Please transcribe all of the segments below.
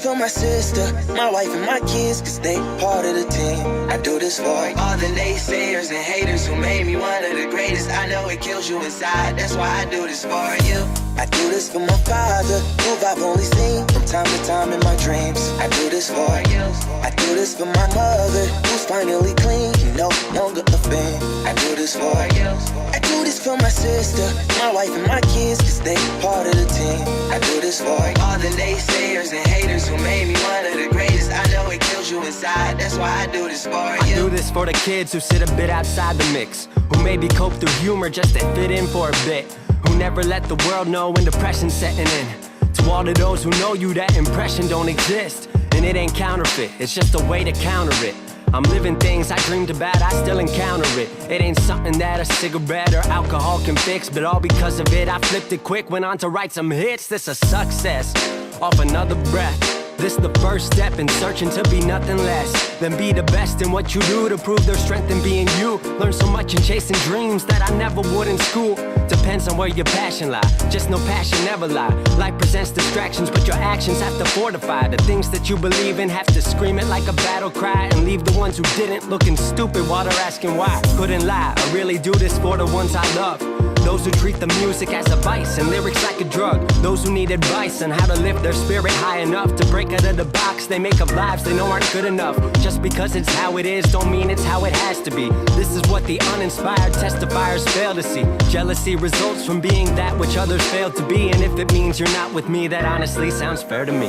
for my sister, my wife and my kids, cause they part of the team. I do this for all the naysayers and haters who made me one of the greatest. I know it kills you inside, that's why I do this for you. I do this for my father, who I've only seen from time to time in my dreams. I do this for you. I do this for my mother, who's finally clean, no longer a fan. I do this for you. I do this for my sister, my wife and my kids, cause they part of the team. I do this for all the naysayers and haters who made me one of the greatest. I know it kills you inside, that's why I do this for you. I do this for the kids who sit a bit outside the mix, who maybe cope through humor just to fit in for a bit, who never let the world know when depression's setting in. To all of those who know you, that impression don't exist, and it ain't counterfeit, it's just a way to counter it. I'm living things I dreamed about, I still encounter it. It ain't something that a cigarette or alcohol can fix, but all because of it, I flipped it quick, went on to write some hits. This a success, off another breath. This the first step in searching to be nothing less than be the best in what you do to prove their strength in being you. Learn so much in chasing dreams that I never would in school. Depends on where your passion lie, just know passion never lie. Life presents distractions, but your actions have to fortify the things that you believe in. Have to scream it like a battle cry, and leave the ones who didn't looking stupid while they're asking why. Couldn't lie, I really do this for the ones I love, those who treat the music as a vice and lyrics like a drug, those who need advice on how to lift their spirit high enough to break out of the box they make up lives they know aren't good enough. Just because it's how it is don't mean it's how it has to be. This is what the uninspired testifiers fail to see. Jealousy results from being that which others fail to be, and if it means you're not with me, that honestly sounds fair to me.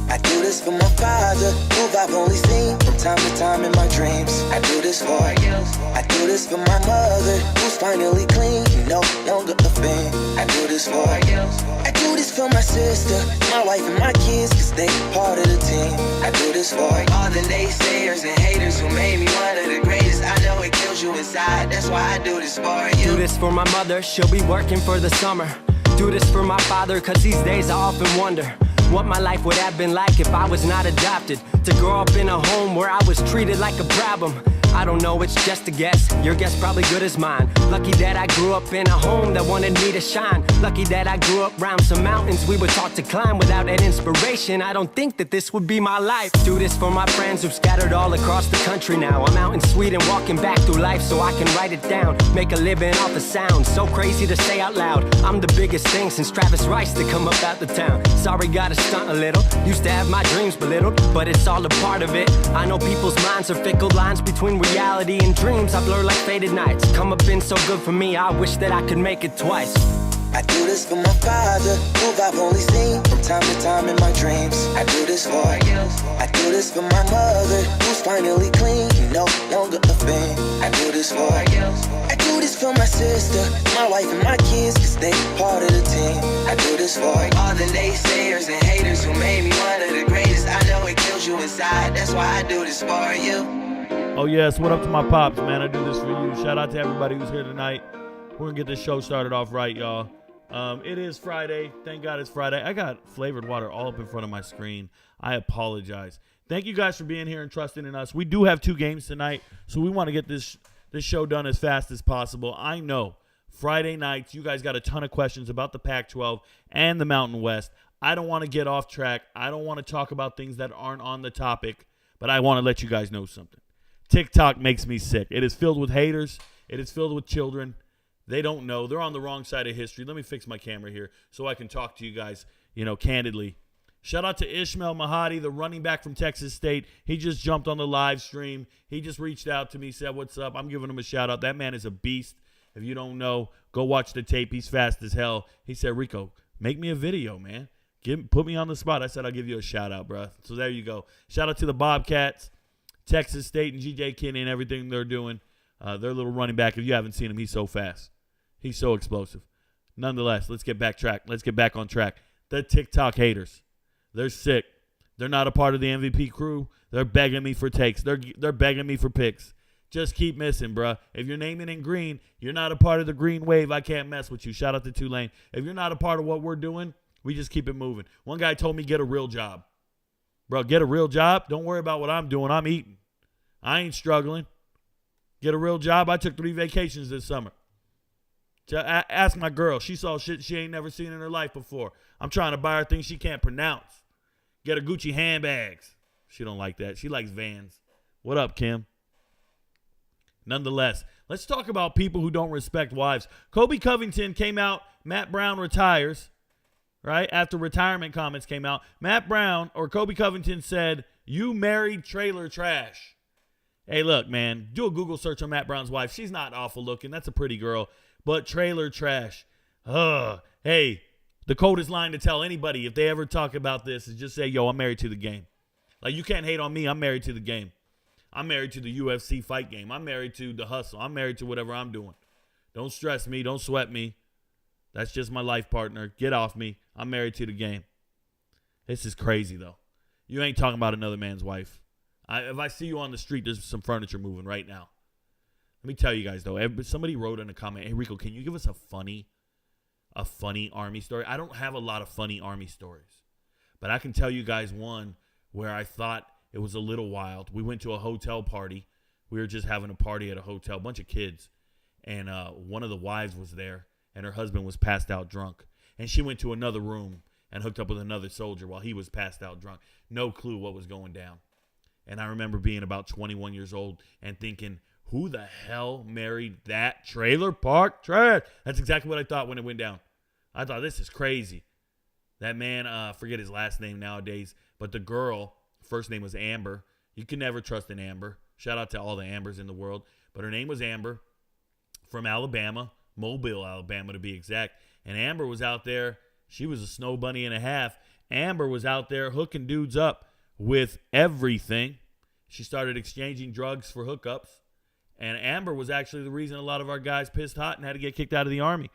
I do this for my father, who I've only seen from time to time in my dreams. I do this for you. I do this for my mother, who's finally clean, no longer a fan. I do this for you. I do this for my sister, my wife and my kids, cause they part of the team. I do this for all the naysayers and haters who made me one of the greatest. I know it kills you inside, that's why I do this for you. Do this for my mother, she'll be working for the summer. Do this for my father, cause these days I often wonder what my life would have been like if I was not adopted. To grow up in a home where I was treated like a problem. I don't know, it's just a guess. Your guess probably good as mine. Lucky that I grew up in a home that wanted me to shine. Lucky that I grew up around some mountains we were taught to climb. Without that inspiration, I don't think that this would be my life. Do this for my friends who've scattered all across the country now. I'm out in Sweden walking back through life so I can write it down. Make a living off the sound, so crazy to say out loud. I'm the biggest thing since Travis Rice to come up out the town. Sorry, gotta stunt a little. Used to have my dreams belittled, but it's all a part of it. I know people's minds are fickle, lines between reality and dreams I blur like faded nights. Come up been so good for me, I wish that I could make it twice. I do this for my father, who I've only seen from time to time in my dreams. I do this for you. I do this for my mother, who's finally clean, no longer a fan. I do this for you. I do this for my sister, my wife and my kids, cause they part of the team. I do this for all the naysayers and haters who made me one of the greatest. I know it kills you inside, that's why I do this for you. Oh yes, what up to my pops, man? I do this for you. Shout out to everybody who's here tonight. We're gonna get this show started off right, y'all. It is Friday. Thank God it's Friday. I got flavored water all up in front of my screen. I apologize. Thank you guys for being here and trusting in us. We do have 2 games tonight, so we want to get this show done as fast as possible. I know Friday nights you guys got a ton of questions about the Pac-12 and the Mountain West. I don't want to get off track. I don't want to talk about things that aren't on the topic, but I want to let you guys know something. TikTok makes me sick. It is filled with haters. It is filled with children. They don't know. They're on the wrong side of history. Let me fix my camera here so I can talk to you guys, candidly. Shout out to Ishmael Mahadi, the running back from Texas State. He just jumped on the live stream. He just reached out to me, said, what's up? I'm giving him a shout out. That man is a beast. If you don't know, go watch the tape. He's fast as hell. He said, Rico, make me a video, man. Put me on the spot. I said, I'll give you a shout out, bro. So there you go. Shout out to the Bobcats, Texas State, and G.J. Kinney and everything they're doing. Their little running back. If you haven't seen him, he's so fast. He's so explosive. Nonetheless, let's get back on track. The TikTok haters. They're sick. They're not a part of the MVP crew. They're begging me for takes. They're begging me for picks. Just keep missing, bruh. If you're naming in green, you're not a part of the green wave. I can't mess with you. Shout out to Tulane. If you're not a part of what we're doing, we just keep it moving. One guy told me get a real job. Bro, get a real job. Don't worry about what I'm doing. I'm eating. I ain't struggling. Get a real job. I took 3 vacations this summer. Ask my girl. She saw shit she ain't never seen in her life before. I'm trying to buy her things she can't pronounce. Get her Gucci handbags. She don't like that. She likes Vans. What up, Kim? Nonetheless, let's talk about people who don't respect wives. Kobe Covington came out. Matt Brown retires, right? After retirement comments came out. Matt Brown or Kobe Covington said, "You married trailer trash." Hey, look, man, do a Google search on Matt Brown's wife. She's not awful looking. That's a pretty girl. But trailer trash. Hey, the coldest line to tell anybody if they ever talk about this is just say, yo, I'm married to the game. Like, you can't hate on me. I'm married to the game. I'm married to the UFC fight game. I'm married to the hustle. I'm married to whatever I'm doing. Don't stress me. Don't sweat me. That's just my life partner. Get off me. I'm married to the game. This is crazy, though. You ain't talking about another man's wife. If I see you on the street, there's some furniture moving right now. Let me tell you guys, though. Somebody wrote in a comment, hey, Rico, can you give us a funny Army story? I don't have a lot of funny Army stories. But I can tell you guys one where I thought it was a little wild. We went to a hotel party. We were just having a party at a hotel, a bunch of kids. And one of the wives was there, and her husband was passed out drunk. And she went to another room and hooked up with another soldier while he was passed out drunk. No clue what was going down. And I remember being about 21 years old and thinking, who the hell married that trailer park trash? That's exactly what I thought when it went down. I thought, this is crazy. That man, forget his last name nowadays, but the girl, first name was Amber. You can never trust an Amber. Shout out to all the Ambers in the world. But her name was Amber from Alabama, Mobile, Alabama to be exact. And Amber was out there. She was a snow bunny and a half. Amber was out there hooking dudes up with everything. She started exchanging drugs for hookups. And Amber was actually the reason a lot of our guys pissed hot and had to get kicked out of the Army.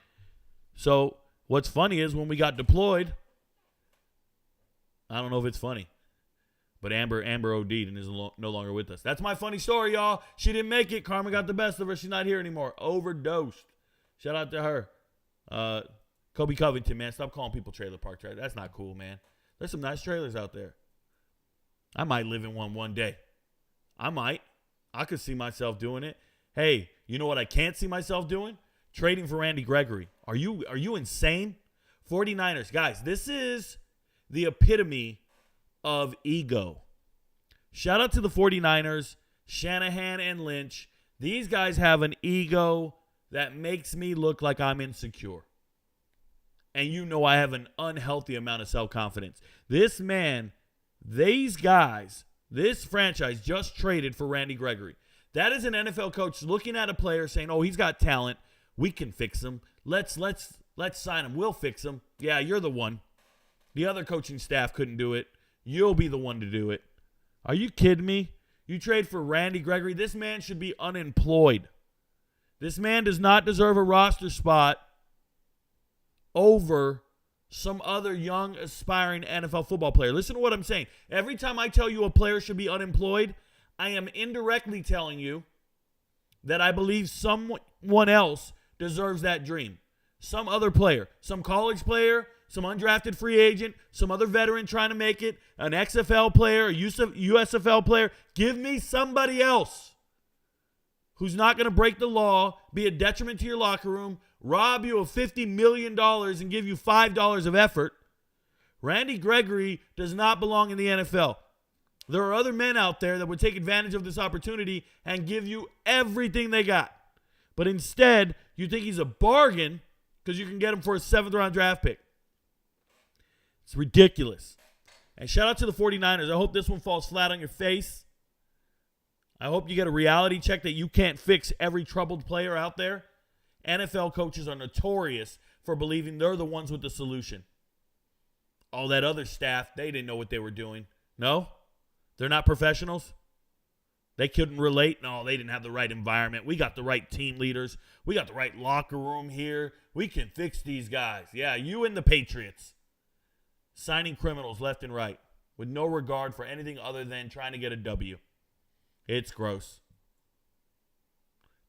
So what's funny is when we got deployed, I don't know if it's funny, but Amber OD'd and is no longer with us. That's my funny story, y'all. She didn't make it. Karma got the best of her. She's not here anymore. Overdosed. Shout out to her. Kobe Covington, man. Stop calling people trailer park trailers. That's not cool, man. There's some nice trailers out there. I might live in one day. I might. I could see myself doing it. Hey, you know what I can't see myself doing? Trading for Randy Gregory. Are you insane? 49ers. Guys, this is the epitome of ego. Shout out to the 49ers, Shanahan and Lynch. These guys have an ego that makes me look like I'm insecure. And you know I have an unhealthy amount of self-confidence. This man, these guys, this franchise just traded for Randy Gregory. That is an NFL coach looking at a player saying, oh, he's got talent. We can fix him. Let's sign him. We'll fix him. Yeah, you're the one. The other coaching staff couldn't do it. You'll be the one to do it. Are you kidding me? You trade for Randy Gregory. This man should be unemployed. This man does not deserve a roster spot over some other young, aspiring NFL football player. Listen to what I'm saying. Every time I tell you a player should be unemployed, I am indirectly telling you that I believe someone else deserves that dream. Some other player, some college player, some undrafted free agent, some other veteran trying to make it, an XFL player, a USFL player. Give me somebody else who's not going to break the law, be a detriment to your locker room, rob you of $50 million and give you $5 of effort. Randy Gregory does not belong in the NFL. There are other men out there that would take advantage of this opportunity and give you everything they got. But instead, you think he's a bargain because you can get him for a 7th-round draft pick. It's ridiculous. And shout out to the 49ers. I hope this one falls flat on your face. I hope you get a reality check that you can't fix every troubled player out there. NFL coaches are notorious for believing they're the ones with the solution. All that other staff, they didn't know what they were doing. No? They're not professionals? They couldn't relate? No, they didn't have the right environment. We got the right team leaders. We got the right locker room here. We can fix these guys. Yeah, you and the Patriots. Signing criminals left and right with no regard for anything other than trying to get a W. It's gross.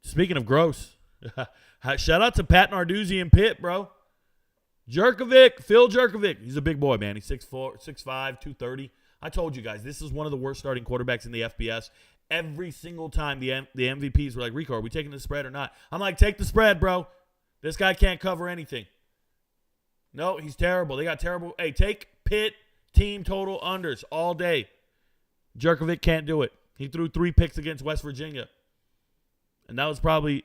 Speaking of gross, shout out to Pat Narduzzi and Pitt, bro. Jerkovic, Phil Jerkovic. He's a big boy, man. He's 6'4", 6'5", 230. I told you guys, this is one of the worst starting quarterbacks in the FBS. Every single time the MVPs were like, Rico, are we taking the spread or not? I'm like, take the spread, bro. This guy can't cover anything. No, he's terrible. They got terrible. Hey, take Pitt, team total unders all day. Jerkovic can't do it. He threw 3 picks against West Virginia. And that was probably,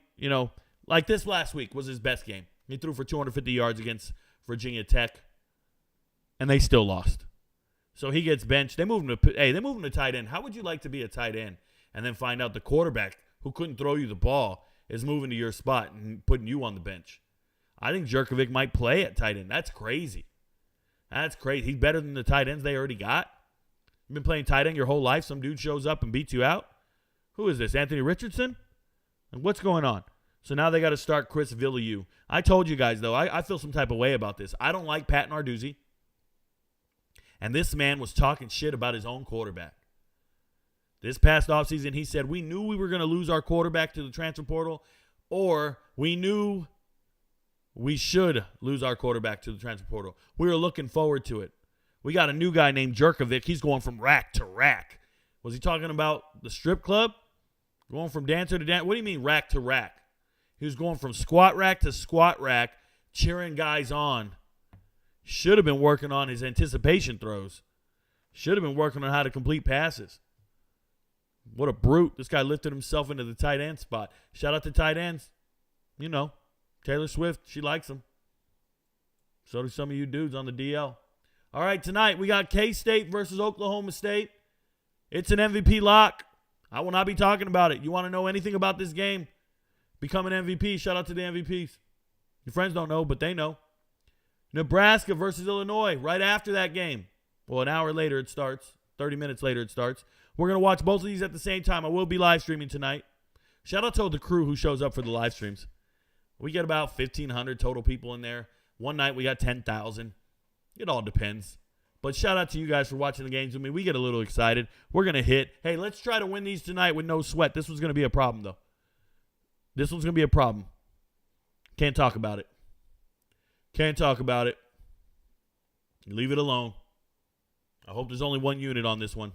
like this last week was his best game. He threw for 250 yards against Virginia Tech. And they still lost. So he gets benched. They move him to tight end. How would you like to be a tight end and then find out the quarterback who couldn't throw you the ball is moving to your spot and putting you on the bench? I think Jerkovic might play at tight end. That's crazy. That's crazy. He's better than the tight ends they already got. You've been playing tight end your whole life. Some dude shows up and beats you out. Who is this, Anthony Richardson? And what's going on? So now they got to start Chris Villieu. I told you guys, though, I feel some type of way about this. I don't like Pat Narduzzi. And this man was talking shit about his own quarterback. This past offseason, he said, we knew we were going to lose our quarterback to the transfer portal, or we knew we should lose our quarterback to the transfer portal. We were looking forward to it. We got a new guy named Jerkovic. He's going from rack to rack. Was he talking about the strip club? Going from dancer to dancer? What do you mean rack to rack? He was going from squat rack to squat rack, cheering guys on. Should have been working on his anticipation throws. Should have been working on how to complete passes. What a brute. This guy lifted himself into the tight end spot. Shout out to tight ends. Taylor Swift, she likes him. So do some of you dudes on the DL. All right, tonight we got K-State versus Oklahoma State. It's an MVP lock. I will not be talking about it. You want to know anything about this game? Become an MVP. Shout out to the MVPs. Your friends don't know, but they know. Nebraska versus Illinois right after that game. Well, an hour later it starts. 30 minutes later it starts. We're going to watch both of these at the same time. I will be live streaming tonight. Shout out to the crew who shows up for the live streams. We get about 1,500 total people in there. One night we got 10,000. It all depends. But shout out to you guys for watching the games with me. We get a little excited. We're going to hit. Hey, let's try to win these tonight with no sweat. This one's going to be a problem, though. This one's going to be a problem. Can't talk about it. Can't talk about it. Leave it alone. I hope there's only one unit on this one.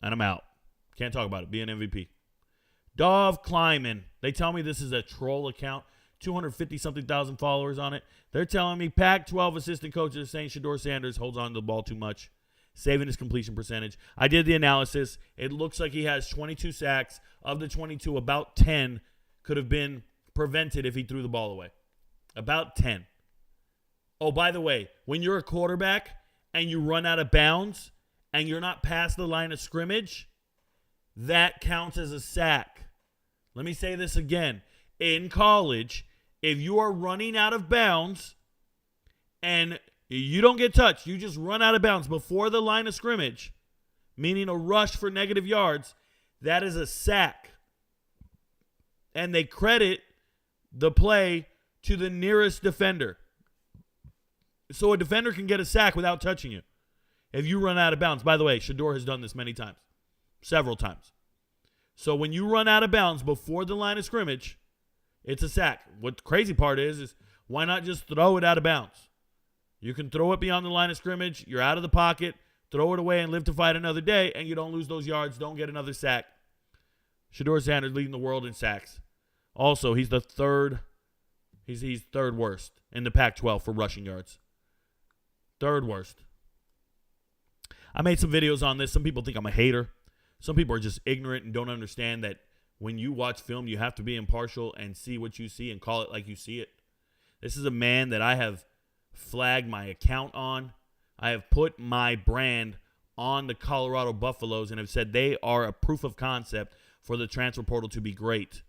And I'm out. Can't talk about it. Be an MVP. Dov Kleiman. They tell me this is a troll account. 250-something thousand followers on it. They're telling me Pac12 assistant coaches are saying Shedeur Sanders holds on to the ball too much, saving his completion percentage. I did the analysis. It looks like he has 22 sacks. Of the 22, about 10 could have been prevented if he threw the ball away. About 10. Oh, by the way, when you're a quarterback and you run out of bounds and you're not past the line of scrimmage, that counts as a sack. Let me say this again. In college, if you are running out of bounds and you don't get touched, you just run out of bounds before the line of scrimmage, meaning a rush for negative yards, that is a sack. And they credit the play to the nearest defender. So a defender can get a sack without touching you if you run out of bounds. By the way, Shedeur has done this many times, several times. So when you run out of bounds before the line of scrimmage, it's a sack. What the crazy part is why not just throw it out of bounds? You can throw it beyond the line of scrimmage. You're out of the pocket. Throw it away and live to fight another day, and you don't lose those yards. Don't get another sack. Shedeur Sanders leading the world in sacks. Also, he's the third. He's third worst in the Pac-12 for rushing yards. Third worst. I made some videos on this. Some people think I'm a hater. Some people are just ignorant and don't understand that when you watch film, you have to be impartial and see what you see and call it like you see it. This is a man that I have flagged my account on. I have put my brand on the Colorado Buffaloes and have said they are a proof of concept for the transfer portal to be great.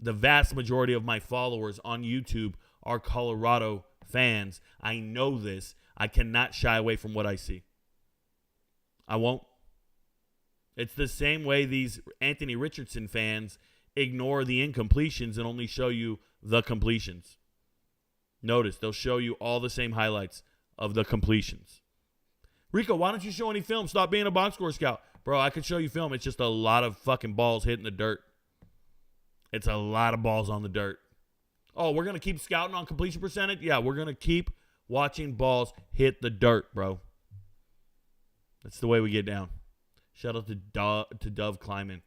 The vast majority of my followers on YouTube are Colorado fans. I know this. I cannot shy away from what I see. I won't. It's the same way these Anthony Richardson fans ignore the incompletions and only show you the completions. Notice, they'll show you all the same highlights of the completions. Rico, why don't you show any film? Stop being a box score scout. Bro, I could show you film. It's just a lot of fucking balls hitting the dirt. It's a lot of balls on the dirt. Oh, we're going to keep scouting on completion percentage? Yeah, we're going to keep watching balls hit the dirt, bro. That's the way we get down. Shout out to Dov Kleiman.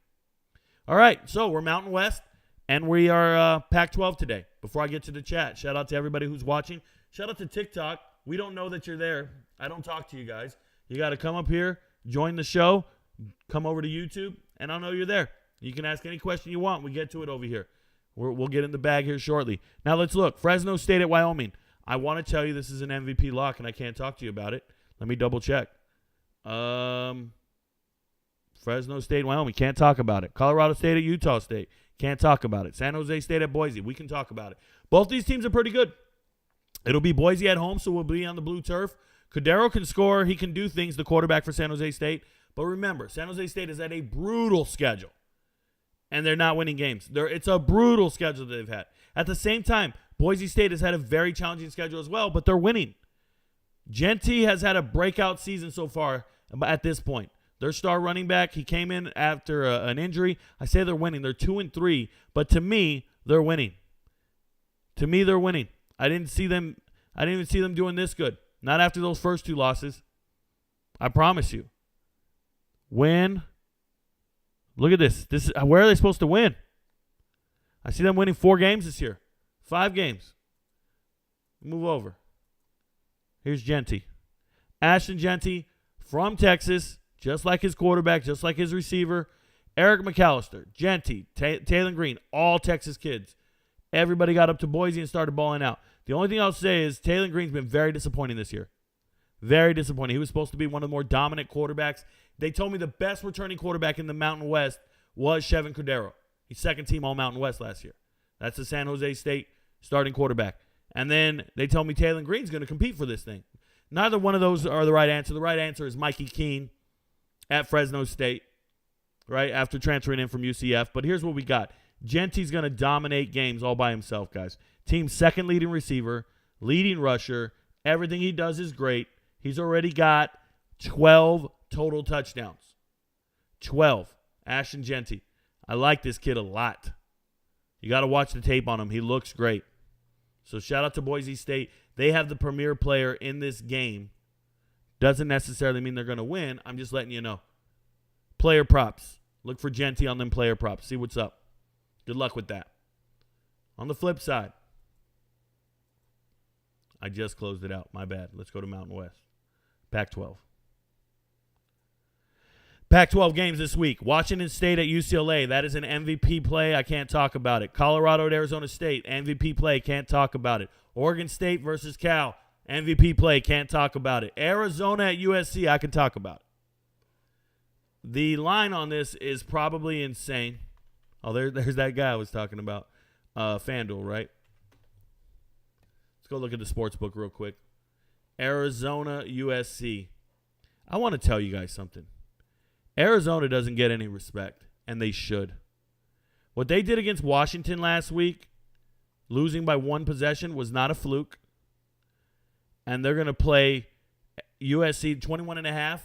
All right, so we're Mountain West, and we are Pac-12 today. Before I get to the chat, shout out to everybody who's watching. Shout out to TikTok. We don't know that you're there. I don't talk to you guys. You got to come up here, join the show, come over to YouTube, and I'll know you're there. You can ask any question you want. We get to it over here. We'll get in the bag here shortly. Now let's look. Fresno State at Wyoming. I want to tell you this is an MVP lock, and I can't talk to you about it. Let me double check. Fresno State, Wyoming. Can't talk about it. Colorado State at Utah State. Can't talk about it. San Jose State at Boise. We can talk about it. Both these teams are pretty good. It'll be Boise at home, so we'll be on the blue turf. Cordero can score. He can do things, the quarterback for San Jose State. But remember, San Jose State is at a brutal schedule, and they're not winning games. It's a brutal schedule that they've had. At the same time, Boise State has had a very challenging schedule as well, but they're winning. Genty has had a breakout season so far at this point. Their star running back, he came in after an injury. I say they're winning. They're 2-3, but to me, they're winning. To me, they're winning. I didn't even see them doing this good. Not after those first 2 losses. I promise you. Win. Look at this. Where are they supposed to win? I see them winning 4 games this year. 5 games. Move over. Here's Genty. Ashton Genty from Texas, just like his quarterback, just like his receiver. Eric McAllister, Genty, Taylor Green, all Texas kids. Everybody got up to Boise and started balling out. The only thing I'll say is Taylor Green's been very disappointing this year. Very disappointing. He was supposed to be one of the more dominant quarterbacks. They told me the best returning quarterback in the Mountain West was Chevin Cordero. He's second team All-Mountain West last year. That's the San Jose State starting quarterback. And then they told me Taylor Green's going to compete for this thing. Neither one of those are the right answer. The right answer is Mikey Keene at Fresno State, right, after transferring in from UCF. But here's what we got. Genty's going to dominate games all by himself, guys. Team's second leading receiver, leading rusher. Everything he does is great. He's already got 12 total touchdowns. 12. Ashton Genty. I like this kid a lot. You got to watch the tape on him. He looks great. So shout out to Boise State. They have the premier player in this game. Doesn't necessarily mean they're going to win. I'm just letting you know. Player props. Look for Genty on them player props. See what's up. Good luck with that. On the flip side, I just closed it out. My bad. Let's go to Mountain West. Pac-12. Pac-12 games this week. Washington State at UCLA. That is an MVP play. I can't talk about it. Colorado at Arizona State. MVP play. Can't talk about it. Oregon State versus Cal. MVP play. Can't talk about it. Arizona at USC. I can talk about it. The line on this is probably insane. Oh, there's that guy I was talking about. FanDuel, right? Let's go look at the sports book real quick. Arizona, USC. I want to tell you guys something. Arizona doesn't get any respect, and they should. What they did against Washington last week, losing by 1 possession, was not a fluke. And they're going to play USC 21.5.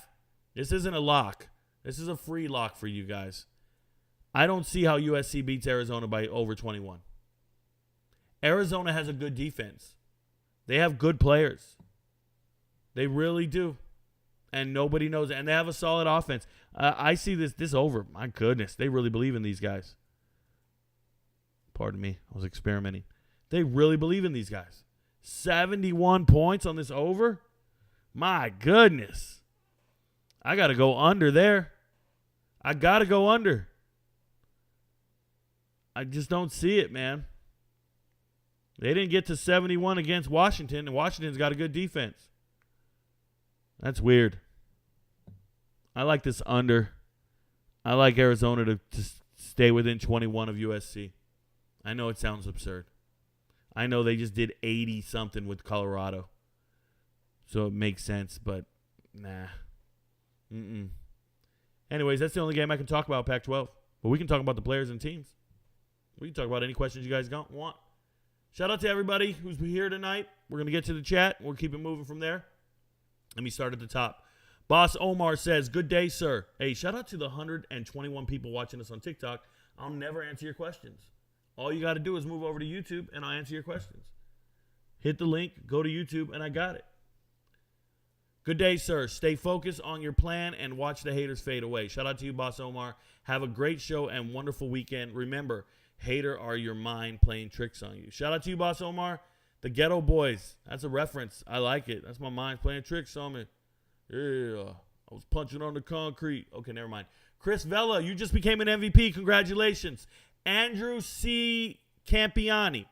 This isn't a lock. This is a free lock for you guys. I don't see how USC beats Arizona by over 21. Arizona has a good defense. They have good players. They really do. And nobody knows it. And they have a solid offense. I see this over. My goodness. They really believe in these guys. Pardon me. I was experimenting. They really believe in these guys. 71 points on this over? My goodness. I got to go under there. I got to go under. I just don't see it, man. They didn't get to 71 against Washington, and Washington's got a good defense. That's weird. I like this under. I like Arizona to stay within 21 of USC. I know it sounds absurd. I know they just did 80-something with Colorado. So it makes sense, but nah. Anyways, that's the only game I can talk about, Pac-12. But we can talk about the players and teams. We can talk about any questions you guys want. Shout out to everybody who's here tonight. We're going to get to the chat. We'll keep it moving from there. Let me start at the top. Boss Omar says, good day, sir. Hey, shout out to the 121 people watching us on TikTok. I'll never answer your questions. All you got to do is move over to YouTube, and I'll answer your questions. Hit the link, go to YouTube, and I got it. Good day, sir. Stay focused on your plan and watch the haters fade away. Shout out to you, Boss Omar. Have a great show and wonderful weekend. Remember, hater are your mind playing tricks on you. Shout out to you, Boss Omar. The Ghetto Boys. That's a reference. I like it. That's my mind playing tricks on me. Yeah. I was punching on the concrete. Okay, never mind. Chris Vella, you just became an MVP. Congratulations. Andrew C. Ciampi.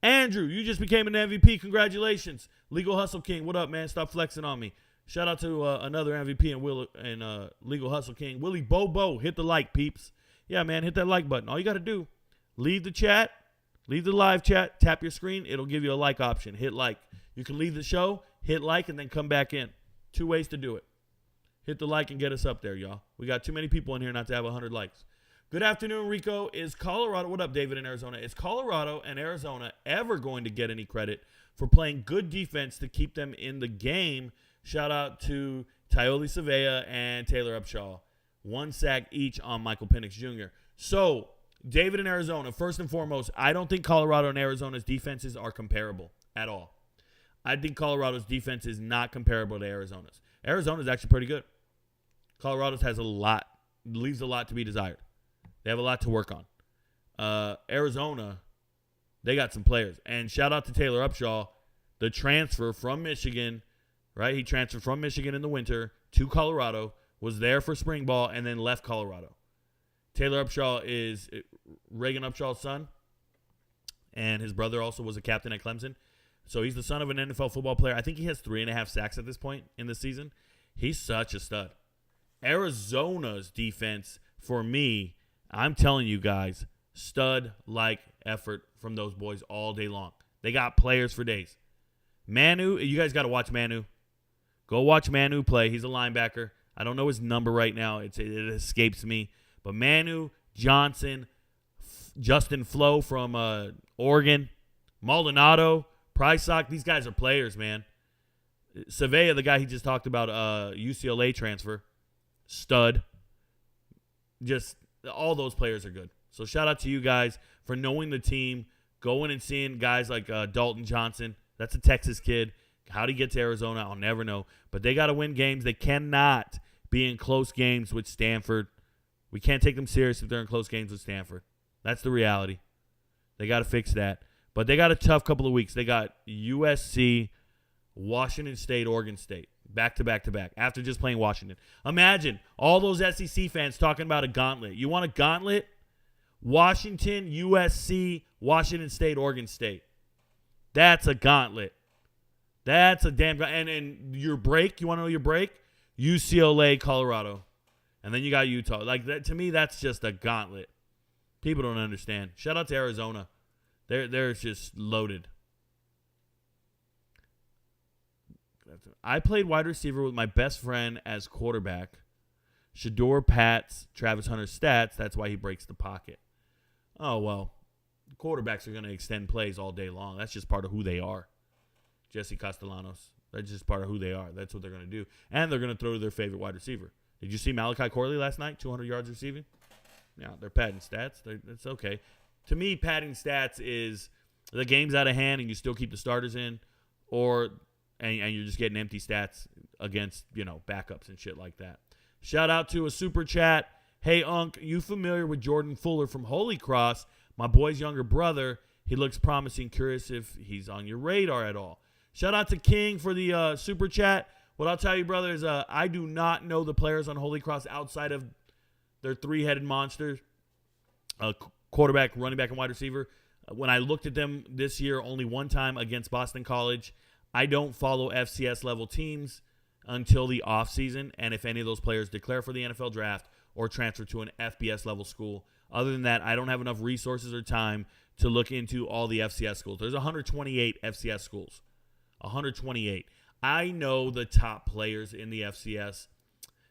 Andrew, you just became an MVP. Congratulations. Legal Hustle King, what up, man? Stop flexing on me. Shout out to another MVP and Legal Hustle King. Willie Bobo, hit the like, peeps. Yeah, man, hit that like button. All you got to do, leave the chat, leave the live chat, tap your screen. It'll give you a like option. Hit like. You can leave the show, hit like, and then come back in. 2 ways to do it. Hit the like and get us up there, y'all. We got too many people in here not to have 100 likes. Good afternoon, Rico. Is Colorado, what up, David in Arizona? Is Colorado and Arizona ever going to get any credit for playing good defense to keep them in the game? Shout out to Tyoli Savea and Taylor Upshaw. 1 sack each on Michael Penix Jr. So, David in Arizona, first and foremost, I don't think Colorado and Arizona's defenses are comparable at all. I think Colorado's defense is not comparable to Arizona's. Arizona's actually pretty good. Colorado's leaves a lot to be desired. They have a lot to work on. Arizona, they got some players. And shout out to Taylor Upshaw, the transfer from Michigan, right? He transferred from Michigan in the winter to Colorado, was there for spring ball, and then left Colorado. Taylor Upshaw is Reagan Upshaw's son, and his brother also was a captain at Clemson. So he's the son of an NFL football player. I think he has 3.5 sacks at this point in the season. He's such a stud. Arizona's defense, for me, I'm telling you guys, stud-like effort from those boys all day long. They got players for days. Manu, you guys got to watch Manu. Go watch Manu play. He's a linebacker. I don't know his number right now. It escapes me. But Manu, Johnson, Justin Flo from Oregon, Maldonado, Prysock, these guys are players, man. Savea, the guy he just talked about, UCLA transfer, stud. Just all those players are good. So shout out to you guys for knowing the team, going and seeing guys like Dalton Johnson. That's a Texas kid. How'd he get to Arizona? I'll never know. But they got to win games. They cannot be in close games with Stanford. We can't take them serious if they're in close games with Stanford. That's the reality. They got to fix that. But they got a tough couple of weeks. They got USC, Washington State, Oregon State, back to back to back, after just playing Washington. Imagine all those SEC fans talking about a gauntlet. You want a gauntlet? Washington, USC, Washington State, Oregon State. That's a gauntlet. That's a damn gauntlet. And your break, you want to know your break? UCLA, Colorado. And then you got Utah. Like that, to me, that's just a gauntlet. People don't understand. Shout out to Arizona. They're just loaded. I played wide receiver with my best friend as quarterback. Shador Pat's Travis Hunter's stats. That's why he breaks the pocket. Oh, well, quarterbacks are going to extend plays all day long. That's just part of who they are. Jesse Castellanos. That's just part of who they are. That's what they're going to do. And they're going to throw to their favorite wide receiver. Did you see Malachi Corley last night? 200 yards receiving? Yeah, they're padding stats. That's okay. To me, padding stats is the game's out of hand and you still keep the starters in, and you're just getting empty stats against, backups and shit like that. Shout out to a super chat. Hey, Unc, you familiar with Jordan Fuller from Holy Cross? My boy's younger brother. He looks promising. Curious if he's on your radar at all. Shout out to King for the super chat. What I'll tell you, brother, is I do not know the players on Holy Cross outside of their three-headed monsters, quarterback, running back, and wide receiver. When I looked at them this year only one time against Boston College, I don't follow FCS-level teams until the offseason, and if any of those players declare for the NFL draft or transfer to an FBS-level school. Other than that, I don't have enough resources or time to look into all the FCS schools. There's 128 FCS schools. 128. I know the top players in the FCS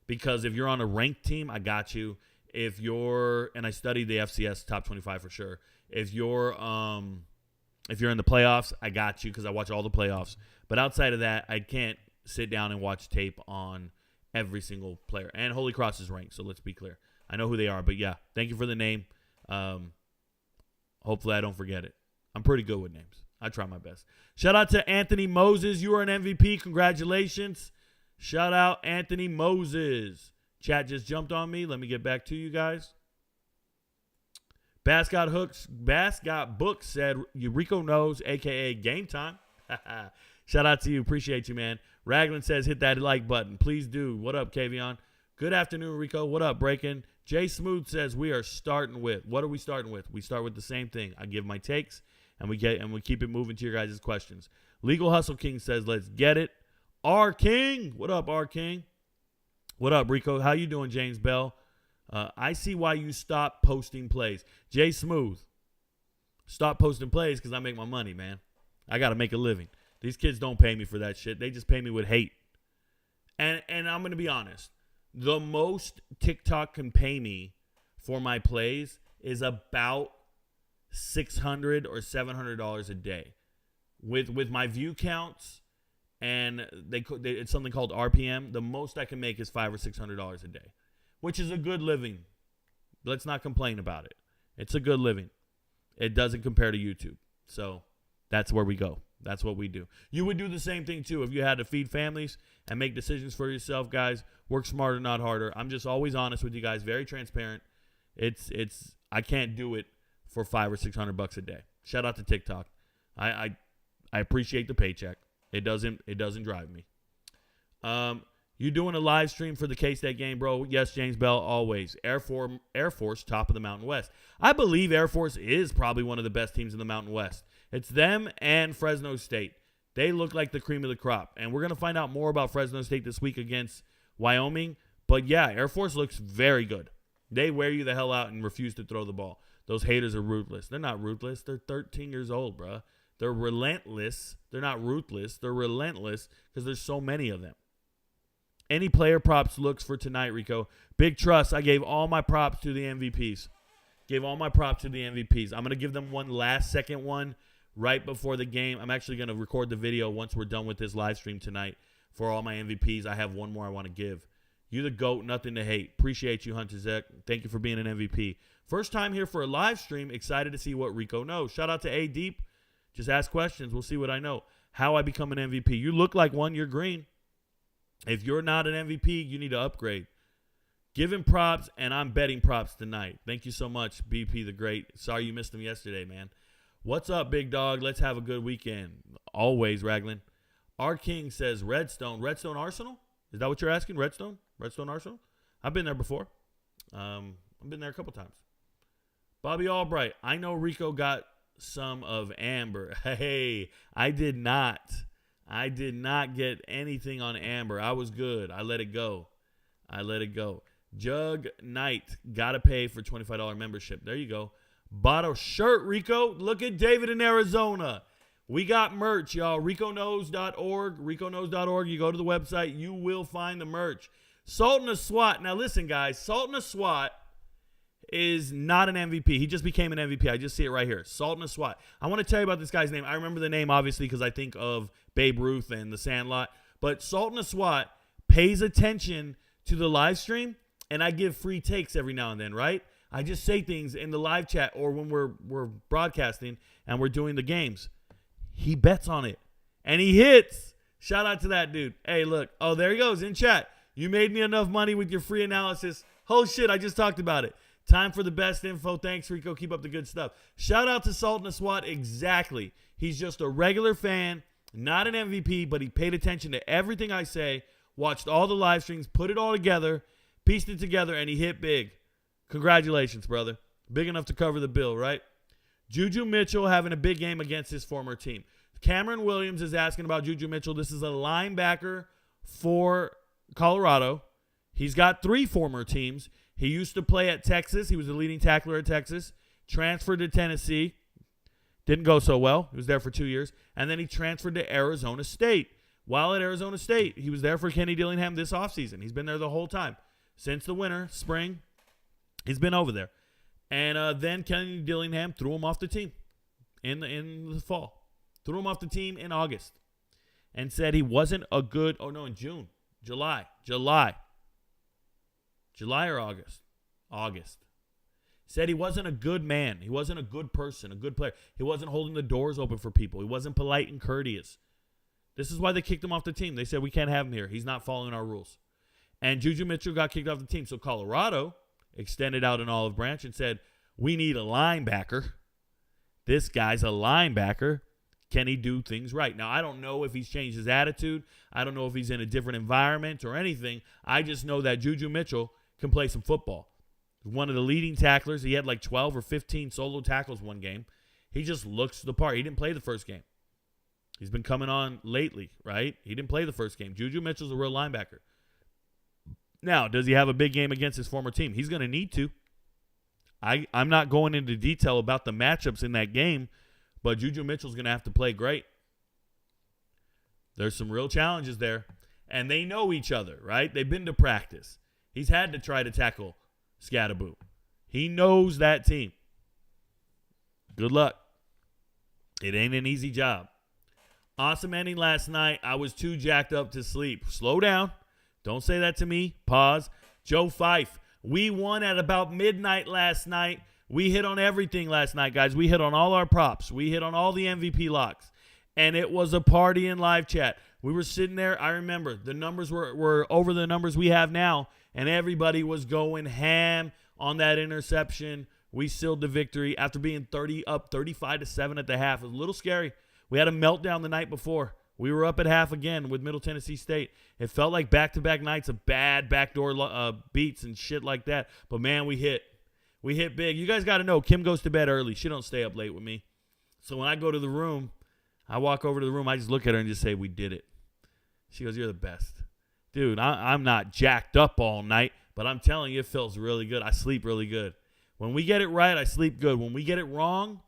because if you're on a ranked team, I got you. And I studied the FCS top 25 for sure. If you're in the playoffs, I got you because I watch all the playoffs. But outside of that, I can't sit down and watch tape on every single player. And Holy Cross is ranked, so let's be clear. I know who they are, but yeah, thank you for the name. Hopefully I don't forget it. I'm pretty good with names. I try my best. Shout out to Anthony Moses. You are an MVP. Congratulations. Shout out Anthony Moses. Chat just jumped on me. Let me get back to you guys. Bass Got Books said, Rico Knows, a.k.a. Game Time. Shout out to you. Appreciate you, man. Raglan says, hit that like button. Please do. What up, Kavion? Good afternoon, Rico. What up, Breaking? Jay Smooth says, we are starting with. What are we starting with? We start with the same thing. I give my takes, and we keep it moving to your guys' questions. Legal Hustle King says, let's get it. R King. What up, R King? What up, Rico? How you doing, James Bell? I see why you stopped posting plays. Jay Smooth. Stop posting plays because I make my money, man. I got to make a living. These kids don't pay me for that shit. They just pay me with hate. And I'm going to be honest. The most TikTok can pay me for my plays is about $600 or $700 a day. With my view counts and it's something called RPM, the most I can make is $500 or $600 a day, which is a good living. Let's not complain about it. It's a good living. It doesn't compare to YouTube. So that's where we go. That's what we do. You would do the same thing, too, if you had to feed families and make decisions for yourself, guys. Work smarter, not harder. I'm just always honest with you guys, very transparent. I can't do it for $500 or $600 a day. Shout out to TikTok. I appreciate the paycheck. It doesn't drive me. You doing a live stream for the K-State game, bro? Yes, James Bell, always. Air Force, top of the Mountain West. I believe Air Force is probably one of the best teams in the Mountain West. It's them and Fresno State. They look like the cream of the crop. And we're going to find out more about Fresno State this week against Wyoming. But, yeah, Air Force looks very good. They wear you the hell out and refuse to throw the ball. Those haters are ruthless. They're not ruthless. They're 13 years old, bro. They're relentless. They're not ruthless. They're relentless because there's so many of them. Any player props looks for tonight, Rico? Big trust. I gave all my props to the MVPs. I'm going to give them one last second one right before the game. I'm actually going to record the video once we're done with this live stream tonight for all my MVPs. I have one more I want to give. You the GOAT, nothing to hate. Appreciate you, Hunter Zek. Thank you for being an MVP. First time here for a live stream. Excited to see what Rico knows. Shout out to A Deep. Just ask questions. We'll see what I know. How I become an MVP. You look like one. You're green. If you're not an MVP, you need to upgrade. Give him props, and I'm betting props tonight. Thank you so much, BP the Great. Sorry you missed him yesterday, man. What's up, big dog? Let's have a good weekend. Always, Raglan. R. King says Redstone. Redstone Arsenal? Is that what you're asking? Redstone? Redstone Arsenal? I've been there before. I've been there a couple times. Bobby Albright. I know Rico got some of Amber. Hey, I did not. I did not get anything on Amber. I was good. I let it go. Jug Knight. Got to pay for $25 membership. There you go. Bought a shirt, Rico. Look at David in Arizona. We got merch, y'all. RicoKnows.org. RicoKnows.org. You go to the website. You will find the merch. Sultan of SWAT. Now, listen, guys. Sultan of SWAT is not an MVP. He just became an MVP. I just see it right here. Sultan of SWAT. I want to tell you about this guy's name. I remember the name, obviously, because I think of Babe Ruth and the Sandlot. But Sultan of SWAT pays attention to the live stream, and I give free takes every now and then, right? I just say things in the live chat or when we're broadcasting and we're doing the games. He bets on it, and he hits. Shout out to that dude. Hey, look. Oh, there he goes in chat. You made me enough money with your free analysis. Oh, shit, I just talked about it. Time for the best info. Thanks, Rico. Keep up the good stuff. Shout out to Sultan of SWAT. Exactly. He's just a regular fan, not an MVP, but he paid attention to everything I say, watched all the live streams, put it all together, pieced it together, and he hit big. Congratulations, brother. Big enough to cover the bill, right? Juju Mitchell having a big game against his former team. Cameron Williams is asking about Juju Mitchell. This is a linebacker for Colorado. He's got 3 former teams. He used to play at Texas. He was the leading tackler at Texas. Transferred to Tennessee. Didn't go so well. He was there for 2 years. And then he transferred to Arizona State. While at Arizona State, he was there for Kenny Dillingham this offseason. He's been there the whole time. Since the winter, spring, he's been over there. And then Kenny Dillingham threw him off the team in the fall. Threw him off the team in August. And said he wasn't a good, in June. July or August? August. Said he wasn't a good man. He wasn't a good person, a good player. He wasn't holding the doors open for people. He wasn't polite and courteous. This is why they kicked him off the team. They said, we can't have him here. He's not following our rules. And Juju Mitchell got kicked off the team. So Colorado extended out an olive branch and said, We need a linebacker. This guy's a linebacker. Can he do things right? Now, I don't know if he's changed his attitude. I don't know if he's in a different environment or anything. I just know that Juju Mitchell can play some football. One of the leading tacklers. He had like 12 or 15 solo tackles one game. He just looks the part. He didn't play the first game. He's been coming on lately, right? He didn't play the first game. Juju Mitchell's a real linebacker. Now, does he have a big game against his former team? He's going to need to. I'm not going into detail about the matchups in that game, but Juju Mitchell's going to have to play great. There's some real challenges there, and they know each other, right? They've been to practice. He's had to try to tackle Scatterboo. He knows that team. Good luck. It ain't an easy job. Awesome ending last night. I was too jacked up to sleep. Slow down. Don't say that to me. Pause. Joe Fife. We won at about midnight last night. We hit on everything last night, guys. We hit on all our props. We hit on all the MVP locks. And it was a party in live chat. We were sitting there. I remember the numbers were over the numbers we have now. And everybody was going ham on that interception. We sealed the victory after being 35-7 at the half. It was a little scary. We had a meltdown the night before. We were up at half again with Middle Tennessee State. It felt like back-to-back nights of bad backdoor beats and shit like that. But, man, we hit. We hit big. You guys got to know, Kim goes to bed early. She don't stay up late with me. So when I go to the room, I walk over to the room. I just look at her and just say, we did it. She goes, you're the best. Dude, I'm not jacked up all night, but I'm telling you, it feels really good. I sleep really good. When we get it right, I sleep good. When we get it wrong,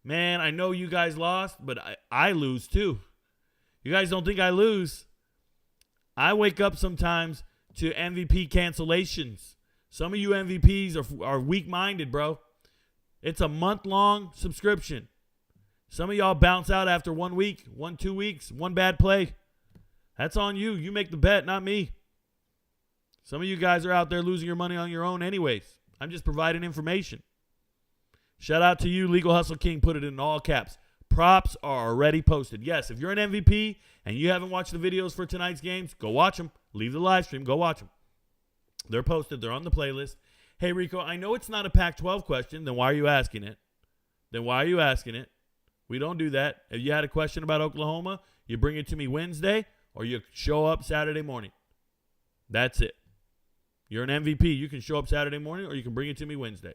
man, I know you guys lost, but I lose too. You guys don't think I lose. I wake up sometimes to MVP cancellations. Some of you MVPs are weak-minded, bro. It's a month-long subscription. Some of y'all bounce out after 1 week, 2 weeks, one bad play. That's on you. You make the bet, not me. Some of you guys are out there losing your money on your own anyways. I'm just providing information. Shout out to you, Legal Hustle King. Put it in all caps. Props are already posted. Yes, if you're an MVP and you haven't watched the videos for tonight's games, go watch them. Leave the live stream. Go watch them. They're posted. They're on the playlist. Hey, Rico, I know it's not a Pac-12 question. Then why are you asking it? We don't do that. If you had a question about Oklahoma, you bring it to me Wednesday or you show up Saturday morning. That's it. You're an MVP. You can show up Saturday morning or you can bring it to me Wednesday.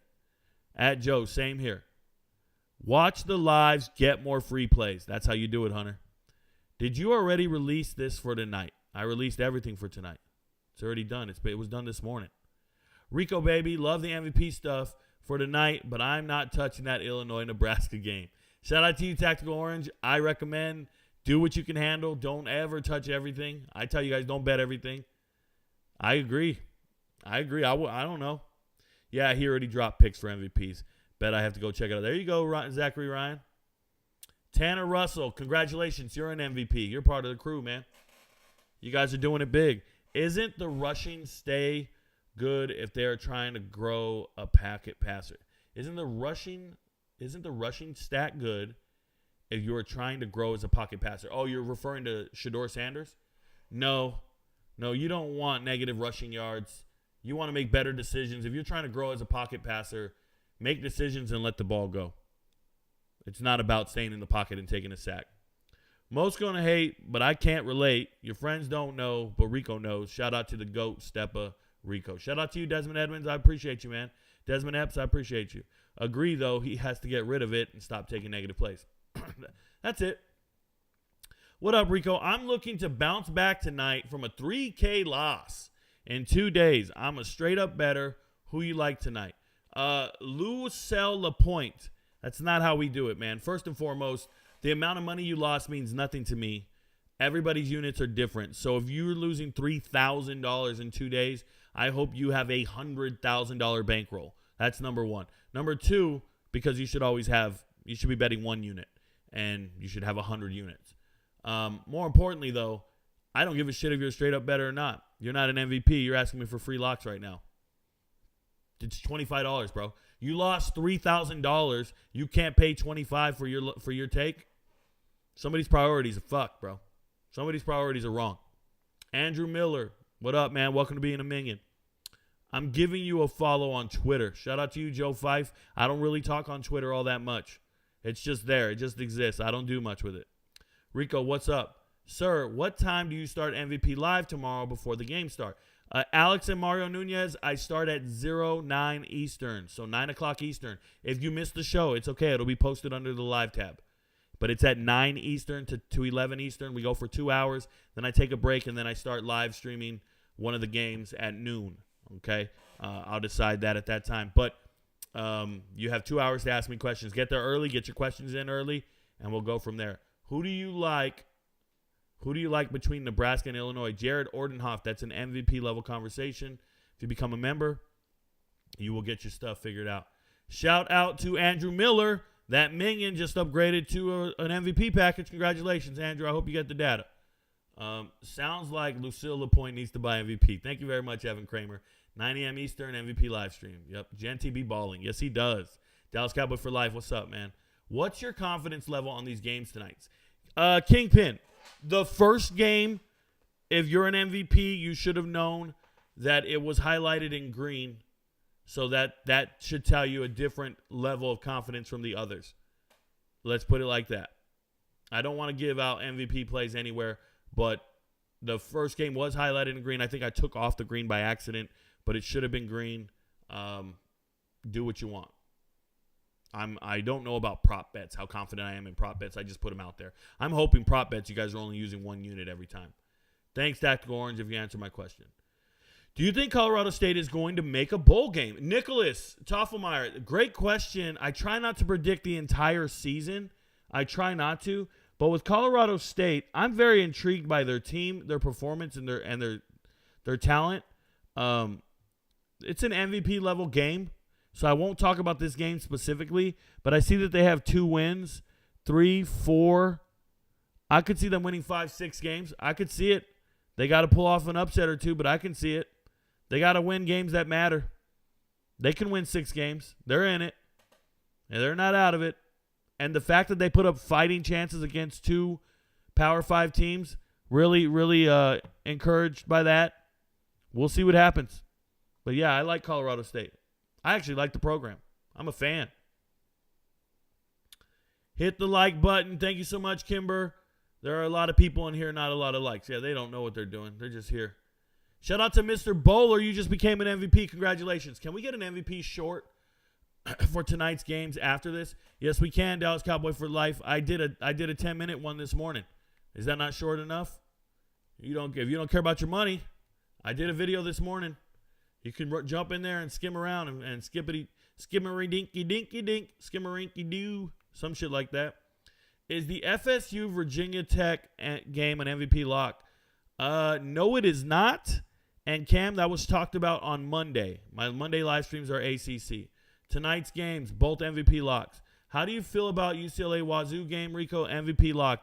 At Joe, same here. Watch the lives, get more free plays. That's how you do it, Hunter. Did you already release this for tonight? I released everything for tonight. It's already done. It was done this morning. Rico, baby, love the MVP stuff for tonight, but I'm not touching that Illinois-Nebraska game. Shout out to you, Tactical Orange. I recommend do what you can handle. Don't ever touch everything. I tell you guys, don't bet everything. I agree. I don't know. Yeah, he already dropped picks for MVPs. Bet I have to go check it out. There you go, Zachary Ryan. Tanner Russell, congratulations. You're an MVP. You're part of the crew, man. You guys are doing it big. Isn't the rushing stay good if they're trying to grow a packet passer? Isn't the rushing stat good if you're trying to grow as a pocket passer? Oh, you're referring to Shedeur Sanders? No, you don't want negative rushing yards. You want to make better decisions. If you're trying to grow as a pocket passer, make decisions and let the ball go. It's not about staying in the pocket and taking a sack. Most going to hate, but I can't relate. Your friends don't know, but Rico knows. Shout out to the GOAT, Steppa Rico. Shout out to you, Desmond Edmonds. I appreciate you, man. Desmond Epps, I appreciate you. Agree, though, he has to get rid of it and stop taking negative plays. That's it. What up, Rico? I'm looking to bounce back tonight from a 3K loss in 2 days. I'm a straight-up better. Who you like tonight? Lucelle Lapointe. That's not how we do it, man. First and foremost, the amount of money you lost means nothing to me. Everybody's units are different. So if you're losing $3,000 in 2 days, I hope you have a $100,000 bankroll. That's number one. Number two, because you should be betting 1 unit, and you should have 100 units. More importantly, though, I don't give a shit if you're a straight-up better or not. You're not an MVP. You're asking me for free locks right now. It's $25, bro. You lost $3,000. You can't pay $25 for your take. Somebody's priorities are fucked, bro. Somebody's priorities are wrong. Andrew Miller, what up, man? Welcome to being a minion. I'm giving you a follow on Twitter. Shout out to you, Joe Fife. I don't really talk on Twitter all that much. It's just there. It just exists. I don't do much with it. Rico, what's up? Sir, what time do you start MVP Live tomorrow before the game start? Alex and Mario Nunez, I start at 09 Eastern, so 9 o'clock Eastern. If you missed the show, it's okay. It'll be posted under the live tab. But it's at 9 Eastern to 11 Eastern. We go for 2 hours. Then I take a break, and then I start live streaming one of the games at noon. Okay? I'll decide that at that time. But you have 2 hours to ask me questions. Get there early. Get your questions in early, and we'll go from there. Who do you like between Nebraska and Illinois? Jared Ordenhoff. That's an MVP level conversation. If you become a member, you will get your stuff figured out. Shout out to Andrew Miller. That minion just upgraded to an MVP package. Congratulations, Andrew. I hope you get the data. Sounds like Lucille Lapointe needs to buy MVP. Thank you very much, Evan Kramer. 9 a.m. Eastern, MVP live stream. Yep, Gen TB balling. Yes, he does. Dallas Cowboy for life. What's up, man? What's your confidence level on these games tonight? Kingpin. The first game, if you're an MVP, you should have known that it was highlighted in green, so that should tell you a different level of confidence from the others. Let's put it like that. I don't want to give out MVP plays anywhere, but the first game was highlighted in green. I think I took off the green by accident, but it should have been green. Do what you want. I don't know about prop bets, how confident I am in prop bets. I just put them out there. I'm hoping prop bets you guys are only using one unit every time. Thanks, Tactical Orange, if you answer my question. Do you think Colorado State is going to make a bowl game? Nicholas Toffelmeyer, great question. I try not to predict the entire season. I try not to. But with Colorado State, I'm very intrigued by their team, their performance, and their talent. It's an MVP level game. So I won't talk about this game specifically, but I see that they have 2 wins, 3, 4. I could see them winning 5, 6 games. I could see it. They got to pull off an upset or 2, but I can see it. They got to win games that matter. They can win 6 games. They're in it, and they're not out of it. And the fact that they put up fighting chances against 2 Power 5 teams, really, really encouraged by that. We'll see what happens. But, yeah, I like Colorado State. I actually like the program. I'm a fan. Hit the like button. Thank you so much, Kimber. There are a lot of people in here, not a lot of likes. Yeah, they don't know what they're doing. They're just here. Shout out to Mr. Bowler. You just became an MVP. Congratulations. Can we get an MVP short for tonight's games after this? Yes, we can. Dallas Cowboy for life. I did a 10-minute one this morning. Is that not short enough? If you don't care about your money, I did a video this morning. You can jump in there and skim around and skimmery-dinky-dinky-dink, skimmery-dinky-doo, some shit like that. Is the FSU Virginia Tech game an MVP lock? No, it is not. And Cam, that was talked about on Monday. My Monday live streams are ACC. Tonight's games, both MVP locks. How do you feel about UCLA Wazoo game, Rico? MVP lock,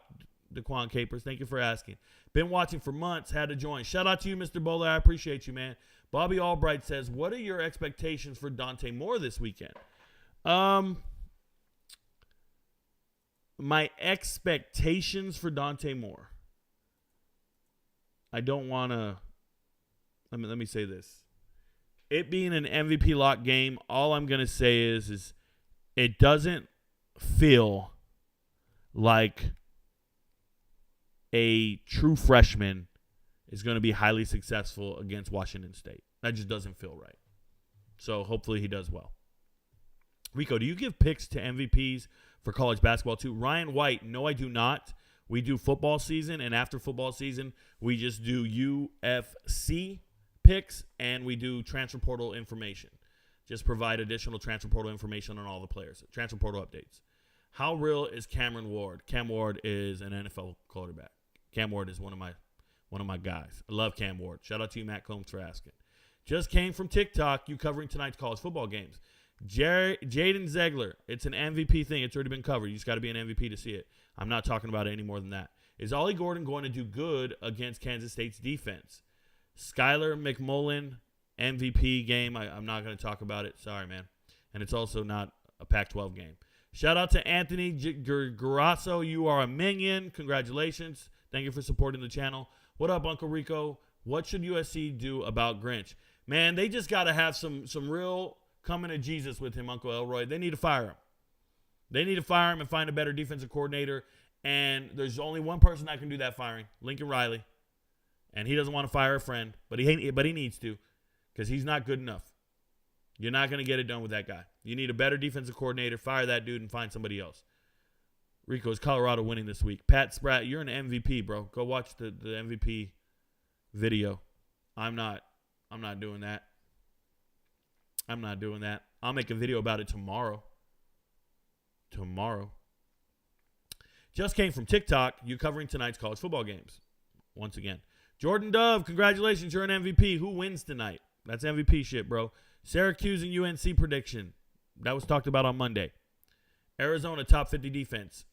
Daquan Capers. Thank you for asking. Been watching for months. Had to join. Shout out to you, Mr. Bowler. I appreciate you, man. Bobby Albright says, what are your expectations for Dante Moore this weekend? My expectations for Dante Moore. I don't want to. Let me say this. It being an MVP lock game, all I'm going to say is it doesn't feel like a true freshman is going to be highly successful against Washington State. That just doesn't feel right. So hopefully he does well. Rico, do you give picks to MVPs for college basketball too? Ryan White, no, I do not. We do football season, and after football season, we just do UFC picks, and we do transfer portal information. Just provide additional transfer portal information on all the players. Transfer portal updates. How real is Cameron Ward? Cam Ward is an NFL quarterback. Cam Ward is one of my guys. I love Cam Ward. Shout out to you, Matt Combs, for asking. Just came from TikTok. You covering tonight's college football games. Jaden Zegler. It's an MVP thing. It's already been covered. You just got to be an MVP to see it. I'm not talking about it any more than that. Is Ollie Gordon going to do good against Kansas State's defense? Skylar McMullen, MVP game. I'm not going to talk about it. Sorry, man. And it's also not a Pac-12 game. Shout out to Anthony Garasso. You are a minion. Congratulations. Thank you for supporting the channel. What up, Uncle Rico? What should USC do about Grinch? Man, they just got to have some real coming to Jesus with him, Uncle Elroy. They need to fire him. They need to fire him and find a better defensive coordinator. And there's only one person that can do that firing, Lincoln Riley. And he doesn't want to fire a friend, but he needs to because he's not good enough. You're not going to get it done with that guy. You need a better defensive coordinator. Fire that dude and find somebody else. Rico, is Colorado winning this week? Pat Spratt, you're an MVP, bro. Go watch the MVP video. I'm not doing that. I'm not doing that. I'll make a video about it tomorrow. Just came from TikTok. You covering tonight's college football games. Once again. Jordan Dove, congratulations. You're an MVP. Who wins tonight? That's MVP shit, bro. Syracuse and UNC prediction. That was talked about on Monday. Arizona top 50 defense.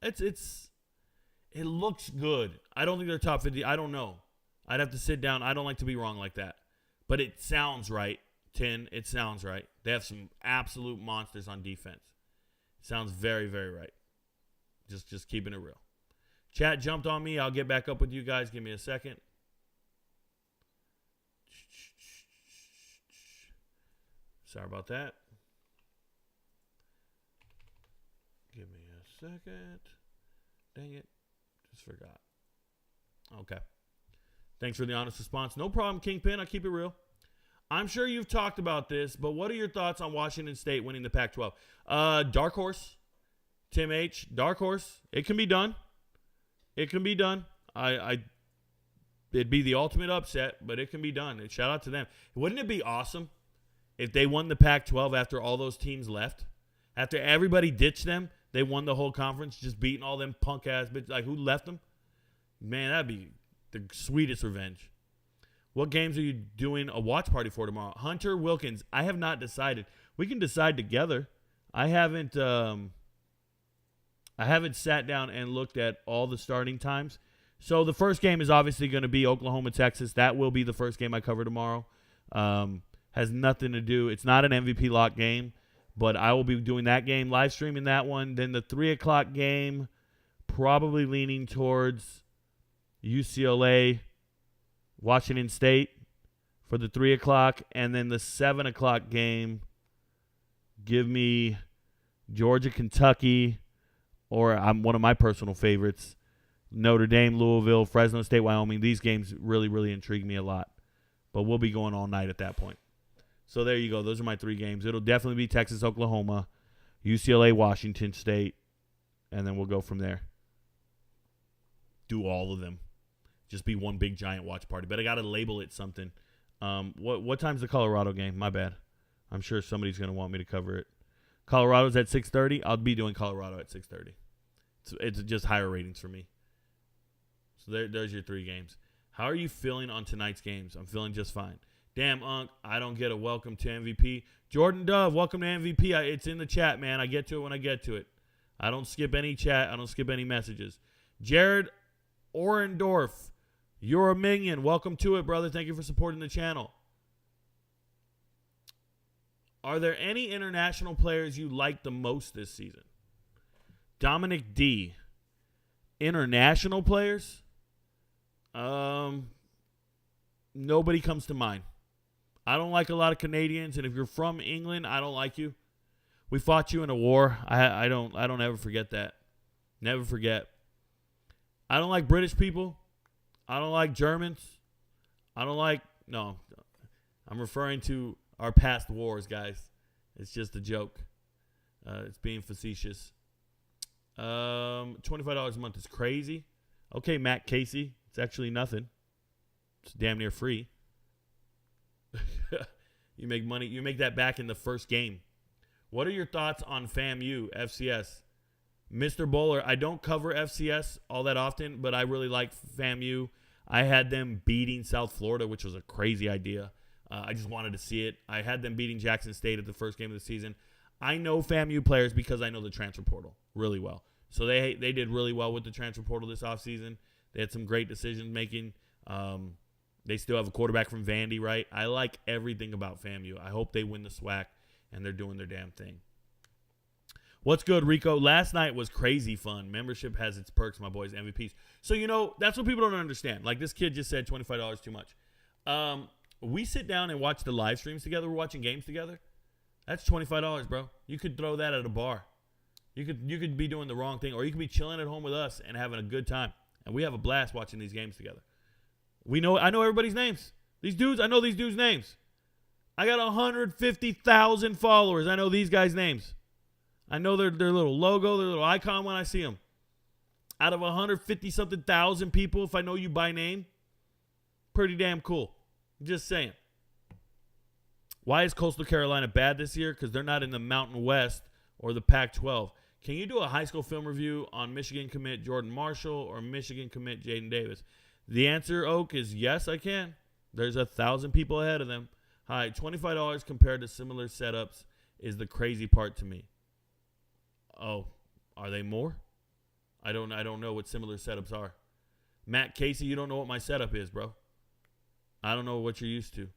It looks good. I don't think they're top 50. I don't know. I'd have to sit down. I don't like to be wrong like that. But it sounds right. It sounds right. They have some absolute monsters on defense. It sounds very, very right. Just keeping it real. Chat jumped on me. I'll get back up with you guys. Give me a second. Sorry about that. Give me a second. Dang it. Just forgot. Okay. Thanks for the honest response. No problem, Kingpin. I'll keep it real. I'm sure you've talked about this, but what are your thoughts on Washington State winning the Pac-12? Dark horse. Tim H. Dark horse. It can be done. It can be done. It'd be the ultimate upset, but it can be done. And shout out to them. Wouldn't it be awesome if they won the Pac-12 after all those teams left? After everybody ditched them, they won the whole conference, just beating all them punk-ass bitches. Like, who left them? Man, that'd be the sweetest revenge. What games are you doing a watch party for tomorrow? Hunter Wilkins. I have not decided. We can decide together. I haven't sat down and looked at all the starting times. So the first game is obviously going to be Oklahoma, Texas. That will be the first game I cover tomorrow. Has nothing to do. It's not an MVP lock game, but I will be doing that game, live streaming that one. Then the 3 o'clock game, probably leaning towards UCLA, Washington State for the 3 o'clock. And then the 7 o'clock game, give me Georgia, Kentucky, or one of my personal favorites, Notre Dame, Louisville, Fresno State, Wyoming. These games really, really intrigue me a lot. But we'll be going all night at that point. So there you go. Those are my 3 games. It'll definitely be Texas, Oklahoma, UCLA, Washington State, and then we'll go from there. Do all of them. Just be one big giant watch party. But I got to label it something. What time's the Colorado game? My bad. I'm sure somebody's going to want me to cover it. Colorado's at 6:30. I'll be doing Colorado at 6:30. It's just higher ratings for me. So there's your 3 games. How are you feeling on tonight's games? I'm feeling just fine. Damn, Unc, I don't get a welcome to MVP. Jordan Dove, welcome to MVP. It's in the chat, man. I get to it when I get to it. I don't skip any chat. I don't skip any messages. Jared Orendorf, you're a minion. Welcome to it, brother. Thank you for supporting the channel. Are there any international players you like the most this season? Dominic D. International players? Nobody comes to mind. I don't like a lot of Canadians, and if you're from England, I don't like you. We fought you in a war. I don't ever forget that. Never forget. I don't like British people. I don't like Germans. No, I'm referring to our past wars, guys. It's just a joke. It's being facetious. $25 a month is crazy. Okay, Matt Casey. It's actually nothing. It's damn near free. You make money. You make that back in the first game. What are your thoughts on FAMU, FCS? Mr. Bowler, I don't cover FCS all that often, but I really like FAMU. I had them beating South Florida, which was a crazy idea. I just wanted to see it. I had them beating Jackson State at the first game of the season. I know FAMU players because I know the transfer portal really well. So they did really well with the transfer portal this offseason. They had some great decision making. They still have a quarterback from Vandy, right? I like everything about FAMU. I hope they win the SWAC, and they're doing their damn thing. What's good, Rico? Last night was crazy fun. Membership has its perks, my boys, MVPs. So, that's what people don't understand. Like, this kid just said $25 too much. we sit down and watch the live streams together. We're watching games together. That's $25, bro. You could throw that at a bar. You could be doing the wrong thing, or you could be chilling at home with us and having a good time. And we have a blast watching these games together. I know everybody's names. I know these dudes' names. I got 150,000 followers. I know these guys' names. I know their little logo, their little icon when I see them. Out of 150-something thousand people, if I know you by name, pretty damn cool. Just saying. Why is Coastal Carolina bad this year? Because they're not in the Mountain West or the Pac-12. Can you do a high school film review on Michigan commit Jordan Marshall or Michigan commit Jaden Davis? The answer, Oak, is yes, I can. There's 1,000 people ahead of them. Hi, $25 compared to similar setups is the crazy part to me. Oh, are they more? I don't know what similar setups are. Matt Casey, you don't know what my setup is, bro. I don't know what you're used to.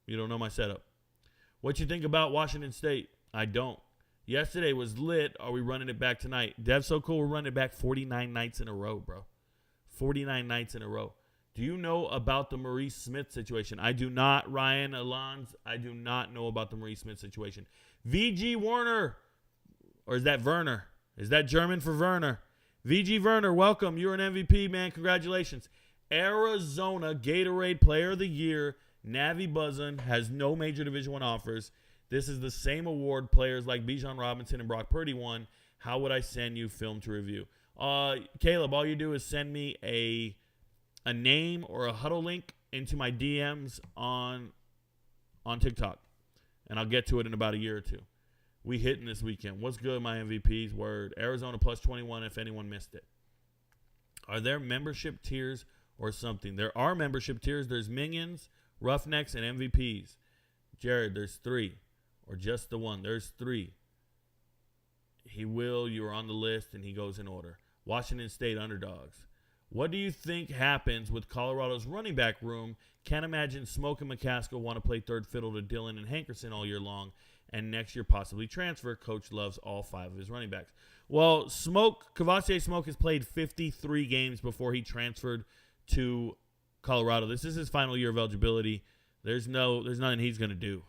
You don't know my setup. What you think about Washington State? I don't. Yesterday was lit. Are we running it back tonight? Dev's so cool. We're running it back 49 nights in a row, bro. 49 nights in a row. Do you know about the Maurice Smith situation? I do not, Ryan Alons. I do not know about the Maurice Smith situation. VG Warner. Or is that Werner? Is that German for Werner? VG Werner, welcome. You're an MVP, man. Congratulations. Arizona Gatorade Player of the Year. Navi Buzzin has no major Division I offers. This is the same award players like Bijan Robinson and Brock Purdy won. How would I send you film to review? Caleb, all you do is send me a name or a huddle link into my DMs on TikTok, and I'll get to it in about a year or two. We hitting this weekend. What's good, my MVPs? Word. Arizona plus 21 if anyone missed it. Are there membership tiers or something? There are membership tiers. There's Minions, Roughnecks, and MVPs. Jared, there's 3. Or just the one. There's 3. You are on the list, and he goes in order. Washington State underdogs. What do you think happens with Colorado's running back room? Can't imagine Smoke and McCaskill want to play third fiddle to Dillon and Hankerson all year long, and next year possibly transfer. Coach loves all 5 of his running backs. Well, Kavosiey Smoke has played 53 games before he transferred to Colorado. This is his final year of eligibility. There's nothing he's going to do.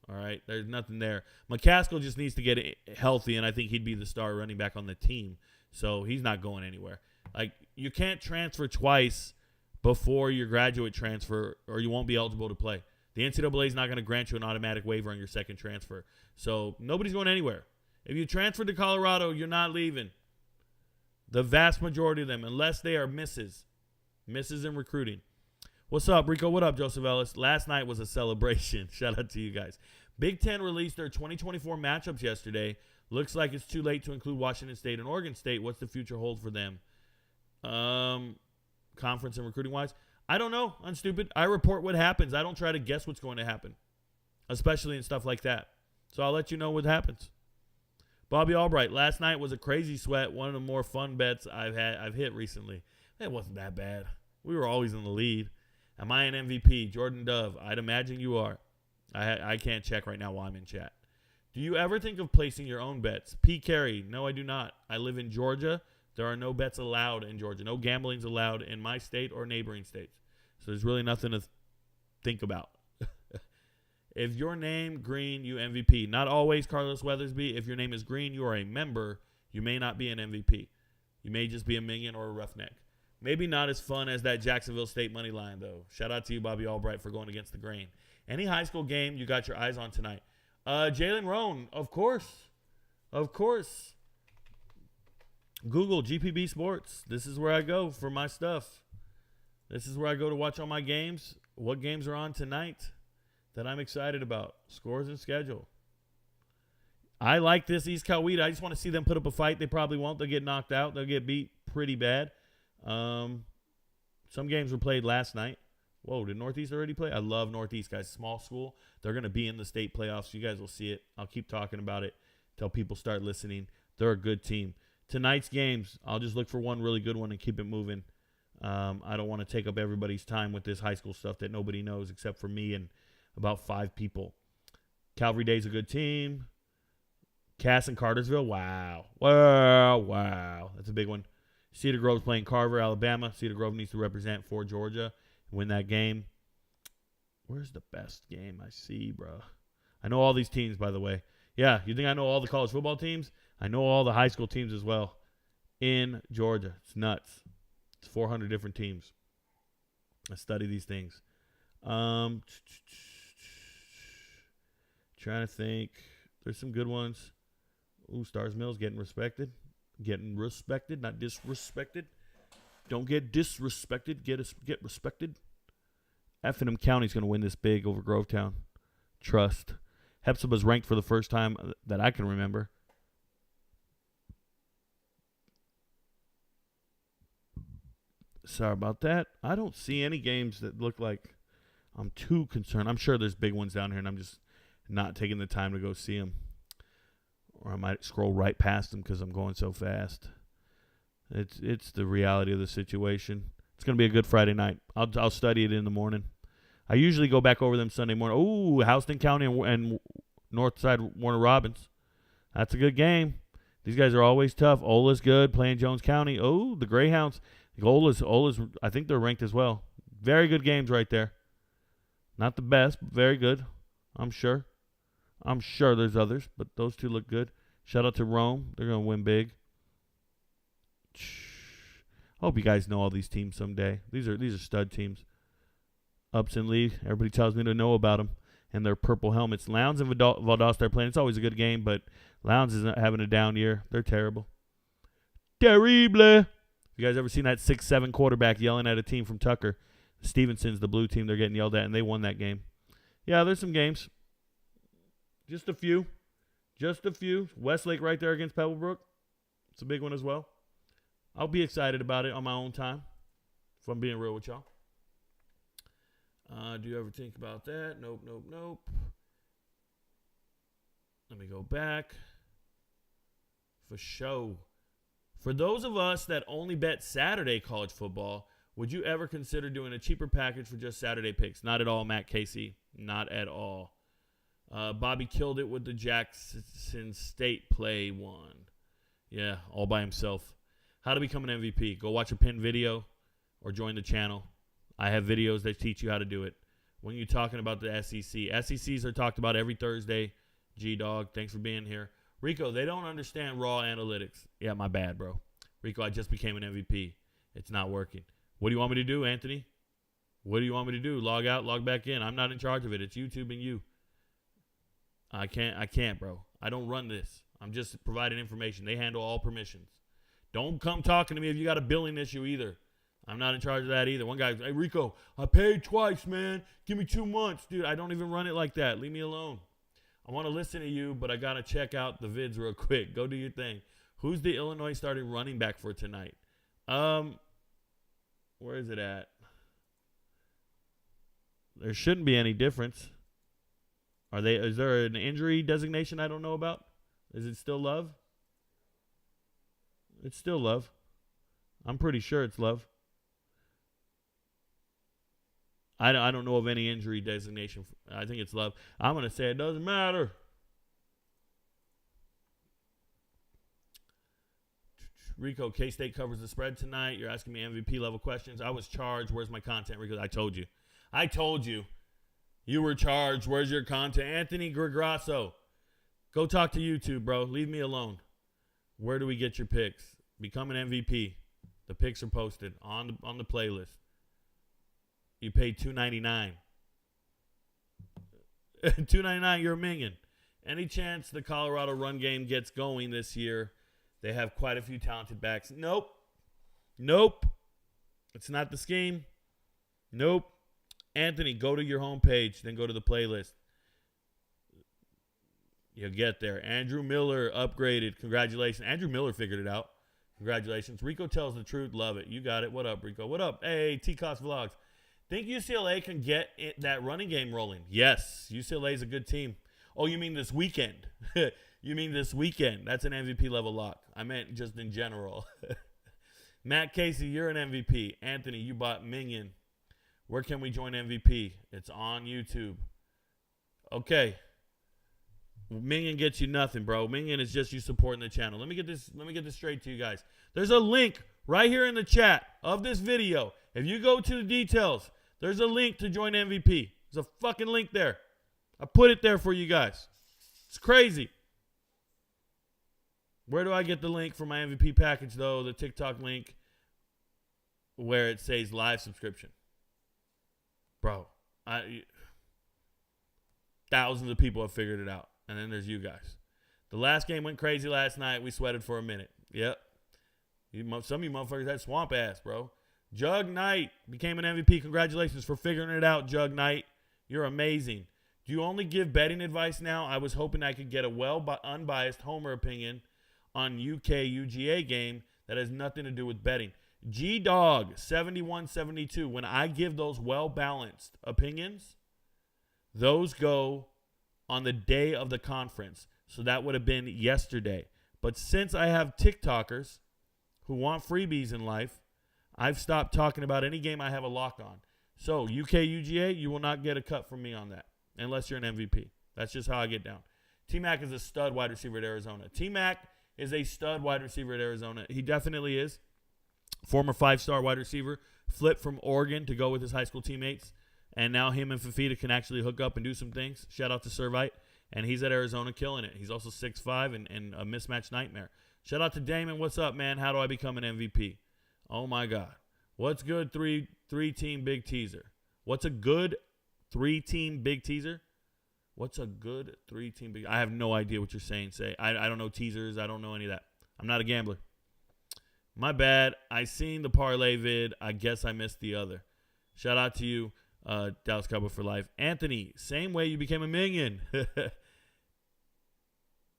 All right, there's nothing there. McCaskill just needs to get healthy, and I think he'd be the star running back on the team. So he's not going anywhere. Like, you can't transfer twice before your graduate transfer, or you won't be eligible to play. The NCAA is not going to grant you an automatic waiver on your second transfer. So nobody's going anywhere. If you transfer to Colorado, you're not leaving. The vast majority of them, unless they are misses in recruiting. What's up, Rico? What up, Joseph Ellis? Last night was a celebration. Shout out to you guys. Big Ten released their 2024 matchups yesterday. Looks like it's too late to include Washington State and Oregon State. What's the future hold for them? Conference and recruiting-wise? I don't know. I'm stupid. I report what happens. I don't try to guess what's going to happen, especially in stuff like that. So I'll let you know what happens. Bobby Albright, last night was a crazy sweat. One of the more fun bets I've hit recently. It wasn't that bad. We were always in the lead. Am I an MVP? Jordan Dove, I'd imagine you are. I can't check right now while I'm in chat. Do you ever think of placing your own bets? P. Carey, no, I do not. I live in Georgia. There are no bets allowed in Georgia. No gambling's allowed in my state or neighboring states. So there's really nothing to think about. If your name green, you MVP. Not always Carlos Weathersby. If your name is green, you are a member. You may not be an MVP. You may just be a minion or a roughneck. Maybe not as fun as that Jacksonville State money line, though. Shout out to you, Bobby Albright, for going against the grain. Any high school game you got your eyes on tonight? Jalen Roan, of course. Of course. Google GPB Sports. This is where I go for my stuff. This is where I go to watch all my games. What games are on tonight that I'm excited about? Scores and schedule. I like this East Coweta. I just want to see them put up a fight. They probably won't. They'll get knocked out. They'll get beat pretty bad. Some games were played last night. Whoa, did Northeast already play? I love Northeast, guys. Small school. They're going to be in the state playoffs. You guys will see it. I'll keep talking about it until people start listening. They're a good team. Tonight's games, I'll just look for one really good one and keep it moving. I don't want to take up everybody's time with this high school stuff that nobody knows except for me and about 5 people. Calvary Day's a good team. Cass and Cartersville, wow. Wow. That's a big one. Cedar Grove's playing Carver, Alabama. Cedar Grove needs to represent for Georgia and win that game. Where's the best game I see, bro? I know all these teams, by the way. Yeah, you think I know all the college football teams? I know all the high school teams as well in Georgia. It's nuts. It's 400 different teams. I study these things. Trying to think. There's some good ones. Ooh, Stars Mills getting respected. Getting respected, not disrespected. Don't get disrespected. Get respected. Effingham County's going to win this big over Grovetown. Trust. Hepzibah's ranked for the first time that I can remember. Sorry about that. I don't see any games that look like I'm too concerned. I'm sure there's big ones down here, and I'm just not taking the time to go see them. Or I might scroll right past them because I'm going so fast. It's the reality of the situation. It's going to be a good Friday night. I'll study it in the morning. I usually go back over them Sunday morning. Ooh, Houston County and Northside Warner Robins. That's a good game. These guys are always tough. Ola's good, playing Jones County. Oh, the Greyhounds. Ola's, I think they're ranked as well. Very good games right there. Not the best, but very good. I'm sure there's others, but those two look good. Shout out to Rome. They're going to win big. Hope you guys know all these teams someday. These are stud teams. Upson Lee, everybody tells me to know about them and their purple helmets. Lowndes and Valdosta are playing. It's always a good game, but Lowndes is having a down year. They're terrible. Terrible. You guys ever seen that 6'7" quarterback yelling at a team from Tucker? Stevenson's the blue team. They're getting yelled at, and they won that game. Yeah, there's some games. Just a few. Westlake right there against Pebblebrook. It's a big one as well. I'll be excited about it on my own time, if I'm being real with y'all. Do you ever think about that? Nope. Let me go back. For show. For those of us that only bet Saturday college football, would you ever consider doing a cheaper package for just Saturday picks? Not at all, Matt Casey. Not at all. Bobby killed it with the Jackson State play one. Yeah, all by himself. How to become an MVP. Go watch a pinned video or join the channel. I have videos that teach you how to do it. When you're talking about the SEC, SECs are talked about every Thursday. G-Dog, thanks for being here. Rico, they don't understand raw analytics. Yeah, my bad, bro. Rico, I just became an MVP. It's not working. What do you want me to do, Anthony? What do you want me to do? Log out, log back in. I'm not in charge of it. It's YouTube and you. I can't, bro. I don't run this. I'm just providing information. They handle all permissions. Don't come talking to me if you got a billing issue either. I'm not in charge of that either. One guy, hey, Rico, I paid twice, man. Give me 2 months. Dude, I don't even run it like that. Leave me alone. I want to listen to you, but I got to check out the vids real quick. Go do your thing. Who's the Illinois starting running back for tonight? Where is it at? There shouldn't be any difference. Is there an injury designation I don't know about? Is it still Love? It's still Love. I'm pretty sure it's Love. I don't know of any injury designation. I think it's Love. I'm going to say it doesn't matter. Rico, K-State covers the spread tonight. You're asking me MVP level questions. I was charged. Where's my content, Rico? I told you. You were charged. Where's your content? Anthony Gregrasso. Go talk to YouTube, bro. Leave me alone. Where do we get your picks? Become an MVP. The picks are posted on the playlist. You paid $2.99. $2.99, you're a minion. Any chance the Colorado run game gets going this year? They have quite a few talented backs. Nope. It's not the scheme. Nope. Anthony, go to your homepage, then go to the playlist. You'll get there. Andrew Miller upgraded. Congratulations. Andrew Miller figured it out. Congratulations. Rico tells the truth. Love it. You got it. What up, Rico? What up? Hey, T-Cost Vlogs. Think UCLA can get that running game rolling? Yes. UCLA is a good team. Oh, you mean this weekend? You mean this weekend? That's an MVP level lock. I meant just in general. Matt Casey, you're an MVP. Anthony, you bought Minion. Where can we join MVP? It's on YouTube. Okay. Minion gets you nothing, bro. Minion is just you supporting the channel. Let me get this straight to you guys. There's a link right here in the chat of this video. If you go to the details, there's a link to join MVP. There's a fucking link there. I put it there for you guys. It's crazy. Where do I get the link for my MVP package, though? The TikTok link where it says live subscription. Bro, thousands of people have figured it out. And then there's you guys. The last game went crazy last night. We sweated for a minute. Yep. Some of you motherfuckers had swamp ass, bro. Jug Knight became an MVP. Congratulations for figuring it out, Jug Knight. You're amazing. Do you only give betting advice now? I was hoping I could get a unbiased homer opinion on UK UGA game that has nothing to do with betting. G-Dog 7172. When I give those well-balanced opinions, those go on the day of the conference. So that would have been yesterday. But since I have TikTokers who want freebies in life, I've stopped talking about any game I have a lock on. So UK UGA, you will not get a cut from me on that unless you're an MVP. That's just how I get down. T-Mac is a stud wide receiver at Arizona. T-Mac is a stud wide receiver at Arizona. He definitely is. Former 5-star wide receiver. Flipped from Oregon to go with his high school teammates. And now him and Fafita can actually hook up and do some things. Shout out to Servite. And he's at Arizona killing it. He's also 6'5" and a mismatch nightmare. Shout out to Damon. What's up, man? How do I become an MVP? Oh, my God. What's good three-team big teaser? What's a good three-team big teaser? What's a good three-team big? I have no idea what you're saying. I don't know teasers. I don't know any of that. I'm not a gambler. My bad. I seen the parlay vid. I guess I missed the other. Shout out to you, Dallas Cowboy for life. Anthony, same way you became a minion.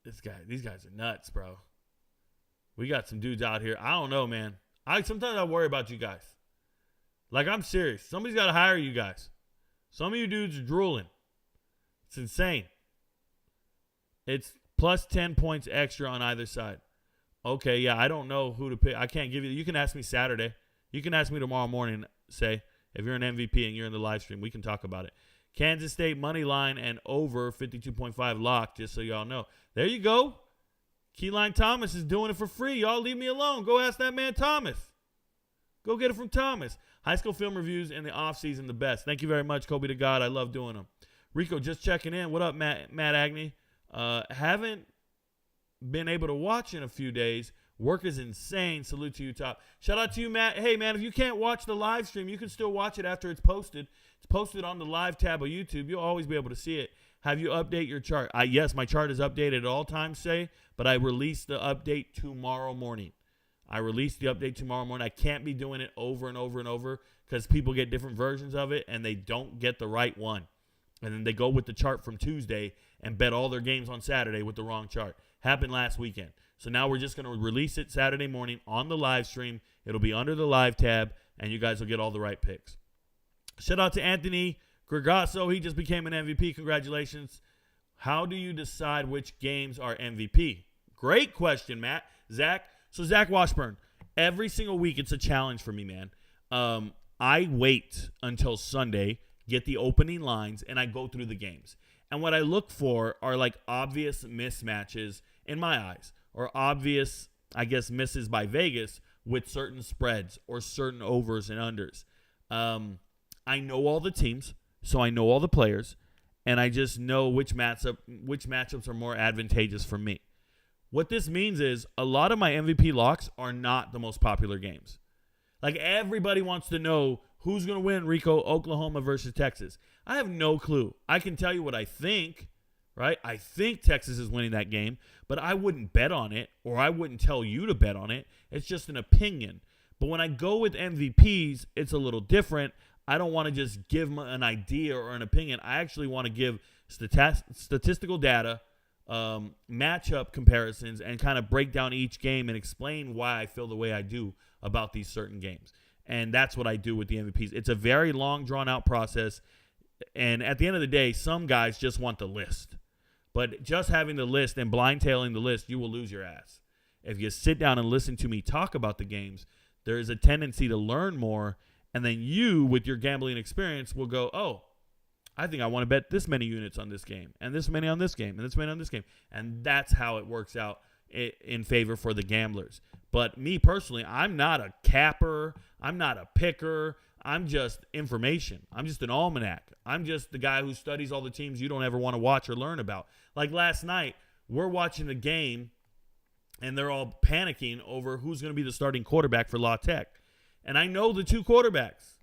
These guys are nuts, bro. We got some dudes out here. I don't know, man. Sometimes I worry about you guys. Like, I'm serious. Somebody's got to hire you guys. Some of you dudes are drooling. It's insane. It's plus 10 points extra on either side. Okay, yeah, I don't know who to pick. I can't give you. You can ask me Saturday. You can ask me tomorrow morning, say, if you're an MVP and you're in the live stream, we can talk about it. Kansas State money line and over 52.5 lock, just so y'all know. There you go. Keyline Thomas is doing it for free. Y'all leave me alone. Go ask that man Thomas. Go get it from Thomas. High school film reviews in the offseason, the best. Thank you very much, Kobe to God. I love doing them. Rico, just checking in. What up, Matt Agnew? Haven't been able to watch in a few days. Work is insane. Salute to you, Top. Shout out to you, Matt. Hey, man, if you can't watch the live stream, you can still watch it after it's posted. It's posted on the live tab of YouTube. You'll always be able to see it. Have you update your chart? Yes, my chart is updated at all times, but I release the update tomorrow morning. I can't be doing it over and over and over because people get different versions of it and they don't get the right one. And then they go with the chart from Tuesday and bet all their games on Saturday with the wrong chart. Happened last weekend. So now we're just going to release it Saturday morning on the live stream. It'll be under the live tab, and you guys will get all the right picks. Shout out to Anthony Gregasso. He just became an MVP. Congratulations. How do you decide which games are MVP? Great question, Matt. Zach. So Zach Washburn, every single week it's a challenge for me, man. I wait until Sunday, get the opening lines, and I go through the games. And what I look for are like obvious mismatches in my eyes, or obvious, I guess, misses by Vegas with certain spreads or certain overs and unders. I know all the teams, so I know all the players, and I just know which matchups are more advantageous for me. What this means is a lot of my MVP locks are not the most popular games. Like, everybody wants to know who's going to win Rico, Oklahoma versus Texas. I have no clue. I can tell you what I think, right? I think Texas is winning that game, but I wouldn't bet on it, or I wouldn't tell you to bet on it. It's just an opinion. But when I go with MVPs, it's a little different. I don't want to just give an idea or an opinion. I actually want to give statistical data, matchup comparisons, and kind of break down each game and explain why I feel the way I do about these certain games. And that's what I do with the MVPs. It's a very long, drawn-out process. And at the end of the day, some guys just want the list. But just having the list and blind-tailing the list, you will lose your ass. If you sit down and listen to me talk about the games, there is a tendency to learn more. And then you, with your gambling experience, will go, oh, I think I want to bet this many units on this game, and this many on this game, and this many on this game. And that's how it works out in favor for the gamblers. But me personally, I'm not a capper. I'm not a picker. I'm just information. I'm just an almanac. I'm just the guy who studies all the teams you don't ever want to watch or learn about. Like last night, we're watching the game, and they're all panicking over who's going to be the starting quarterback for La Tech. And I know the two quarterbacks,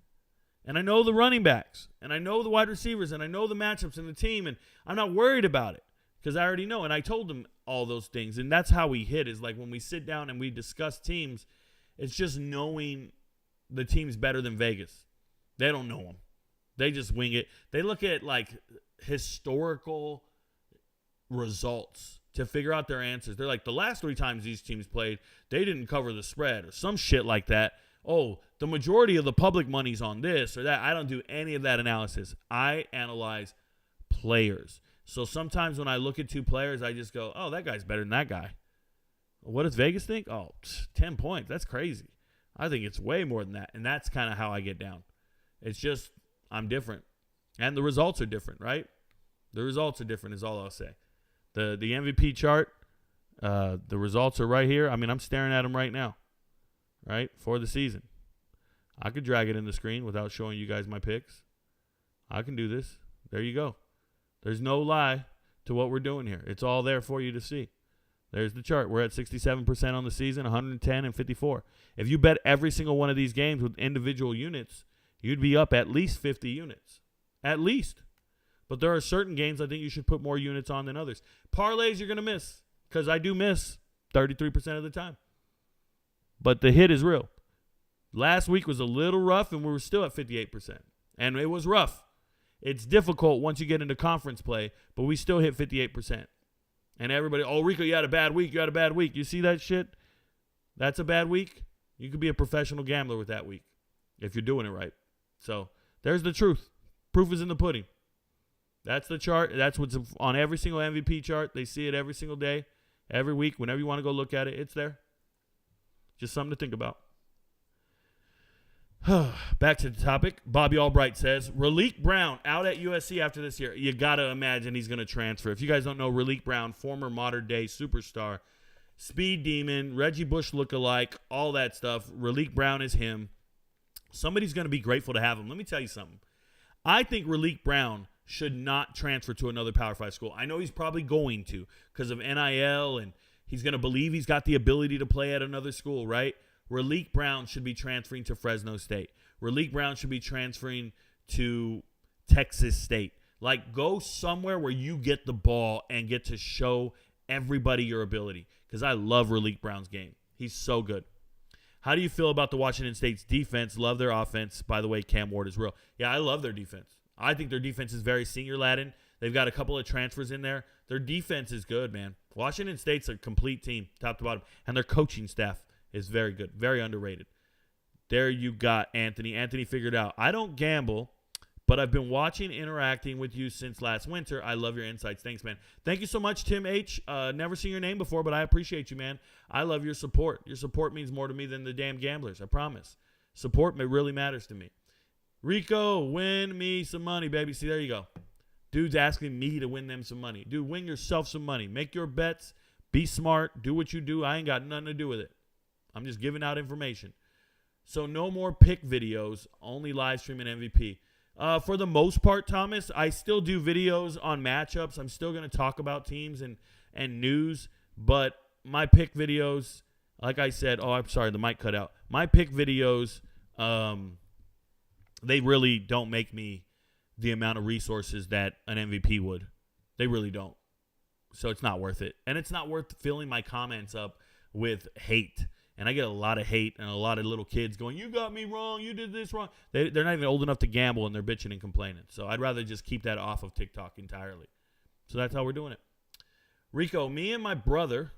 and I know the running backs, and I know the wide receivers, and I know the matchups in the team, and I'm not worried about it because I already know. And I told them all those things, and that's how we hit is like when we sit down and we discuss teams, it's just knowing the team's better than Vegas. They don't know them. They just wing it. They look at like historical results to figure out their answers. They're like, the last 3 times these teams played, they didn't cover the spread or some shit like that. Oh, the majority of the public money's on this or that. I don't do any of that analysis. I analyze players. So sometimes when I look at 2 players, I just go, oh, that guy's better than that guy. What does Vegas think? Oh, 10 points. That's crazy. I think it's way more than that. And that's kind of how I get down. It's just I'm different. And the results are different, right? The results are different is all I'll say. The MVP chart, the results are right here. I mean, I'm staring at them right now, right, for the season. I could drag it in the screen without showing you guys my picks. I can do this. There you go. There's no lie to what we're doing here. It's all there for you to see. There's the chart. We're at 67% on the season, 110 and 54. If you bet every single one of these games with individual units, you'd be up at least 50 units. At least. But there are certain games I think you should put more units on than others. Parlays you're going to miss because I do miss 33% of the time. But the hit is real. Last week was a little rough, and we were still at 58%. And it was rough. It's difficult once you get into conference play, but we still hit 58%. And everybody, oh, Rico, you had a bad week. You had a bad week. You see that shit? That's a bad week. You could be a professional gambler with that week if you're doing it right. So there's the truth. Proof is in the pudding. That's the chart. That's what's on every single MVP chart. They see it every single day, every week. Whenever you want to go look at it, it's there. Just something to think about. Back to the topic. Bobby Albright says, Raleek Brown out at USC after this year. You got to imagine he's going to transfer. If you guys don't know Raleek Brown, former modern-day superstar, speed demon, Reggie Bush lookalike, all that stuff. Raleek Brown is him. Somebody's going to be grateful to have him. Let me tell you something. I think Raleek Brown should not transfer to another Power 5 school. I know he's probably going to because of NIL, and he's going to believe he's got the ability to play at another school, right? Raleek Brown should be transferring to Fresno State. Raleek Brown should be transferring to Texas State. Like, go somewhere where you get the ball and get to show everybody your ability because I love Raleek Brown's game. He's so good. How do you feel about the Washington State's defense? Love their offense. By the way, Cam Ward is real. Yeah, I love their defense. I think their defense is very senior laden. They've got a couple of transfers in there. Their defense is good, man. Washington State's a complete team, top to bottom. And their coaching staff is very good, very underrated. There you got Anthony. Anthony figured out. I don't gamble, but I've been watching, interacting with you since last winter. I love your insights. Thanks, man. Thank you so much, Tim H. Never seen your name before, but I appreciate you, man. I love your support. Your support means more to me than the damn gamblers, I promise. Support really matters to me. Rico, win me some money, baby. See, there you go. Dude's asking me to win them some money. Dude, win yourself some money. Make your bets. Be smart. Do what you do. I ain't got nothing to do with it. I'm just giving out information. So no more pick videos, only live streaming MVP. For the most part, Thomas, I still do videos on matchups. I'm still going to talk about teams and news, but my pick videos, like I said, oh, I'm sorry, the mic cut out. My pick videos, they really don't make me the amount of resources that an MVP would. They really don't. So it's not worth it. And it's not worth filling my comments up with hate. And I get a lot of hate and a lot of little kids going, you got me wrong, you did this wrong. They're not even old enough to gamble, and they're bitching and complaining. So I'd rather just keep that off of TikTok entirely. So that's how we're doing it. Rico, me and my brother,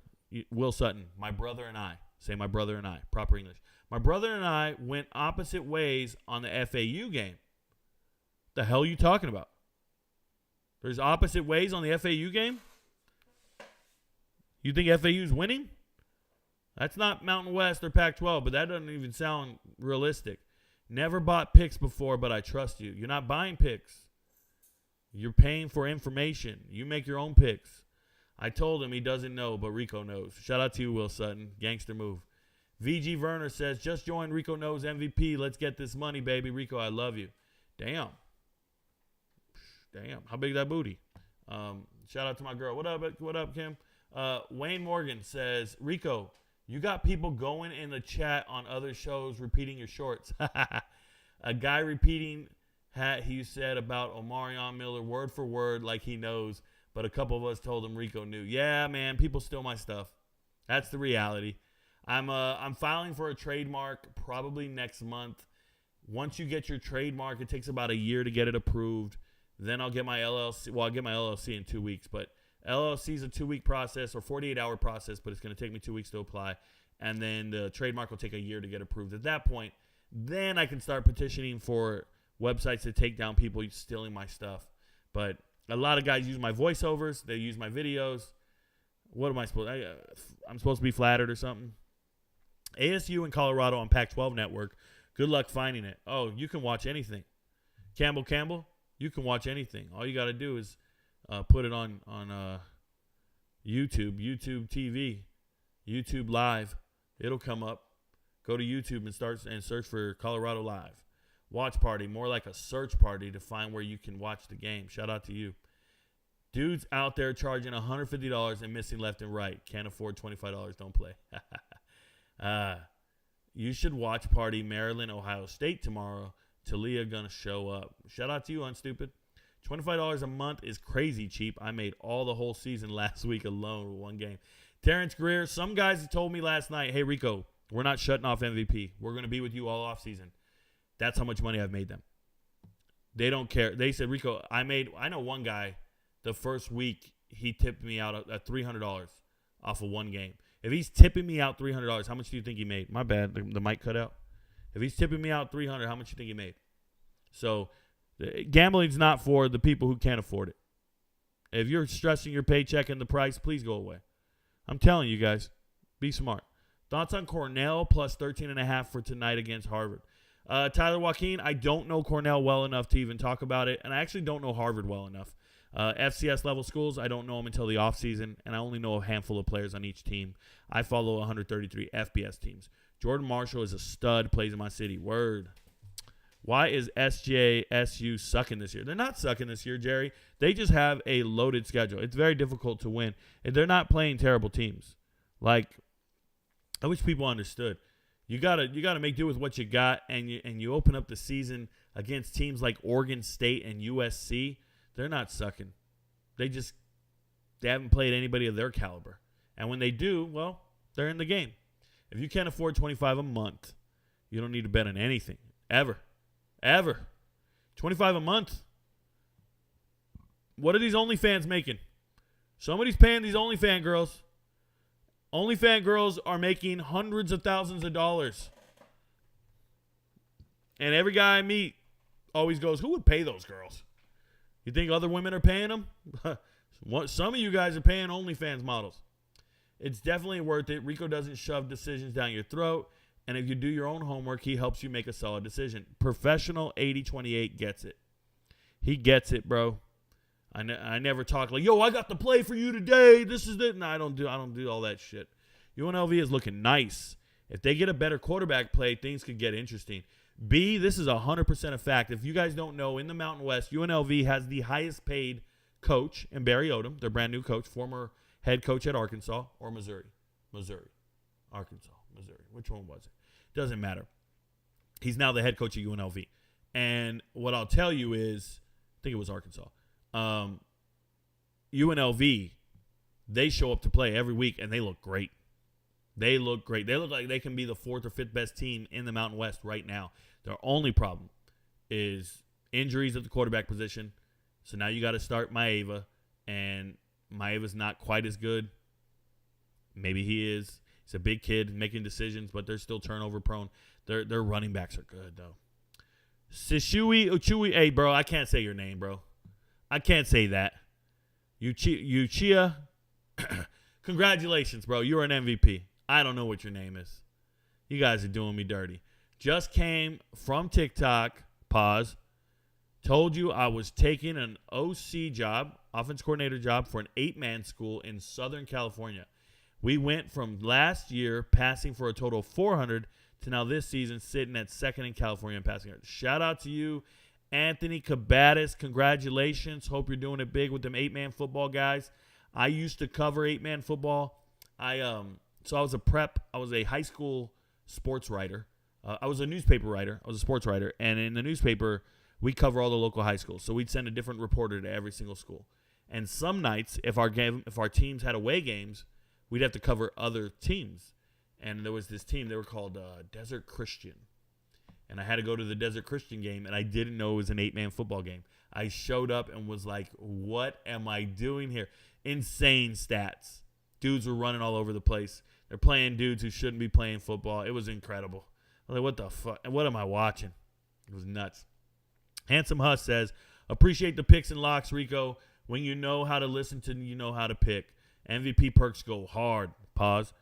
Will Sutton, my brother and I, say my brother and I, proper English. My brother and I went opposite ways on the FAU game. The hell are you talking about? There's opposite ways on the FAU game? You think FAU's winning? That's not Mountain West or Pac-12, but that doesn't even sound realistic. Never bought picks before, but I trust you. You're not buying picks. You're paying for information. You make your own picks. I told him he doesn't know, but Rico knows. Shout out to you, Will Sutton. Gangster move. VG Werner says, just joined Rico Knows MVP. Let's get this money, baby. Rico, I love you. Damn. How big that booty? Shout out to my girl. What up, Kim? Wayne Morgan says, Rico, you got people going in the chat on other shows repeating your shorts. A guy repeating he said about Omarion Miller word for word like he knows, but a couple of us told him Rico knew. Yeah, man, people steal my stuff. That's the reality. I'm filing for a trademark probably next month. Once you get your trademark, it takes about a year to get it approved. Then I'll get my LLC. Well, I'll get my LLC in 2 weeks, but LLC is a 2-week process or 48-hour process, but it's going to take me 2 weeks to apply. And then the trademark will take a year to get approved. At that point, then I can start petitioning for websites to take down people stealing my stuff. But a lot of guys use my voiceovers. They use my videos. What am I supposed to? I'm supposed to be flattered or something? ASU in Colorado on PAC12 network. Good luck finding it. Oh, you can watch anything. Campbell, you can watch anything. All you got to do is put it on YouTube TV, YouTube Live. It'll come up. Go to YouTube and search for Colorado Live. Watch party, more like a search party to find where you can watch the game. Shout out to you. Dudes out there charging $150 and missing left and right. Can't afford $25. Don't play. You should watch party Maryland, Ohio State tomorrow. Talia gonna show up. Shout out to you, Unstupid. $25 a month is crazy cheap. I made all the whole season last week alone with one game. Terrence Greer, some guys told me last night, hey, Rico, we're not shutting off MVP. We're going to be with you all off season. That's how much money I've made them. They don't care. They said, Rico, I know one guy, the first week, he tipped me out at $300 off of one game. If he's tipping me out $300, how much do you think he made? My bad, the mic cut out. If he's tipping me out $300, how much do you think he made? So gambling's not for the people who can't afford it. If you're stressing your paycheck and the price, please go away. I'm telling you guys, be smart. Thoughts on Cornell plus 13.5 for tonight against Harvard. Tyler Joaquin, I don't know Cornell well enough to even talk about it, and I actually don't know Harvard well enough. FCS level schools, I don't know them until the offseason, and I only know a handful of players on each team. I follow 133 FBS teams. Jordan Marshall is a stud, plays in my city. Word. Why is SJSU sucking this year? They're not sucking this year, Jerry. They just have a loaded schedule. It's very difficult to win, and they're not playing terrible teams. Like, I wish people understood. You gotta make do with what you got, and you open up the season against teams like Oregon State and USC. They're not sucking. They haven't played anybody of their caliber. And when they do, well, they're in the game. If you can't afford $25 a month, you don't need to bet on anything. Ever. $25 a month. What are these OnlyFans making? Somebody's paying these OnlyFans girls. OnlyFans girls are making hundreds of thousands of dollars. And every guy I meet always goes, who would pay those girls? You think other women are paying them? Some of you guys are paying OnlyFans models. It's definitely worth it. Rico doesn't shove decisions down your throat. And if you do your own homework, he helps you make a solid decision. Professional 8028 gets it. He gets it, bro. I never talk like, yo, I got the play for you today. This is it. No, I don't do all that shit. UNLV is looking nice. If they get a better quarterback play, things could get interesting. B, this is 100% a fact. If you guys don't know, in the Mountain West, UNLV has the highest paid coach in Barry Odom, their brand new coach, former head coach at Arkansas or Missouri. Arkansas, Missouri. Which one was it? Doesn't matter. He's now the head coach of UNLV. And what I'll tell you is, I think it was Arkansas. UNLV, they show up to play every week, and they look great. They look great. They look like they can be the 4th or 5th best team in the Mountain West right now. Their only problem is injuries at the quarterback position. So now you got to start Maeva, and Maeva's not quite as good. Maybe he is. He's a big kid making decisions, but they're still turnover prone. Their running backs are good, though. Sishui Uchui. Hey, bro, I can't say your name, bro. I can't say that. Uchia. Congratulations, bro. You're an MVP. I don't know what your name is. You guys are doing me dirty. Just came from TikTok. Pause. Told you I was taking an OC job, offense coordinator job, for an 8-man school in Southern California. We went from last year passing for a total of 400 to now this season sitting at second in California in passing yards. Shout out to you, Anthony Cabatis. Congratulations. Hope you're doing it big with them 8-man football guys. I used to cover 8-man football. So I was a prep. I was a high school sports writer. I was a newspaper writer. I was a sports writer. And in the newspaper, we cover all the local high schools. So we'd send a different reporter to every single school. And some nights, if our teams had away games, we'd have to cover other teams. And there was this team, they were called Desert Christian. And I had to go to the Desert Christian game, and I didn't know it was an 8-man football game. I showed up and was like, what am I doing here? Insane stats. Dudes were running all over the place. They're playing dudes who shouldn't be playing football. It was incredible. I was like, what the fuck? And what am I watching? It was nuts. Handsome Huss says, appreciate the picks and locks, Rico. When you know how to listen to, you know how to pick. MVP perks go hard. Pause.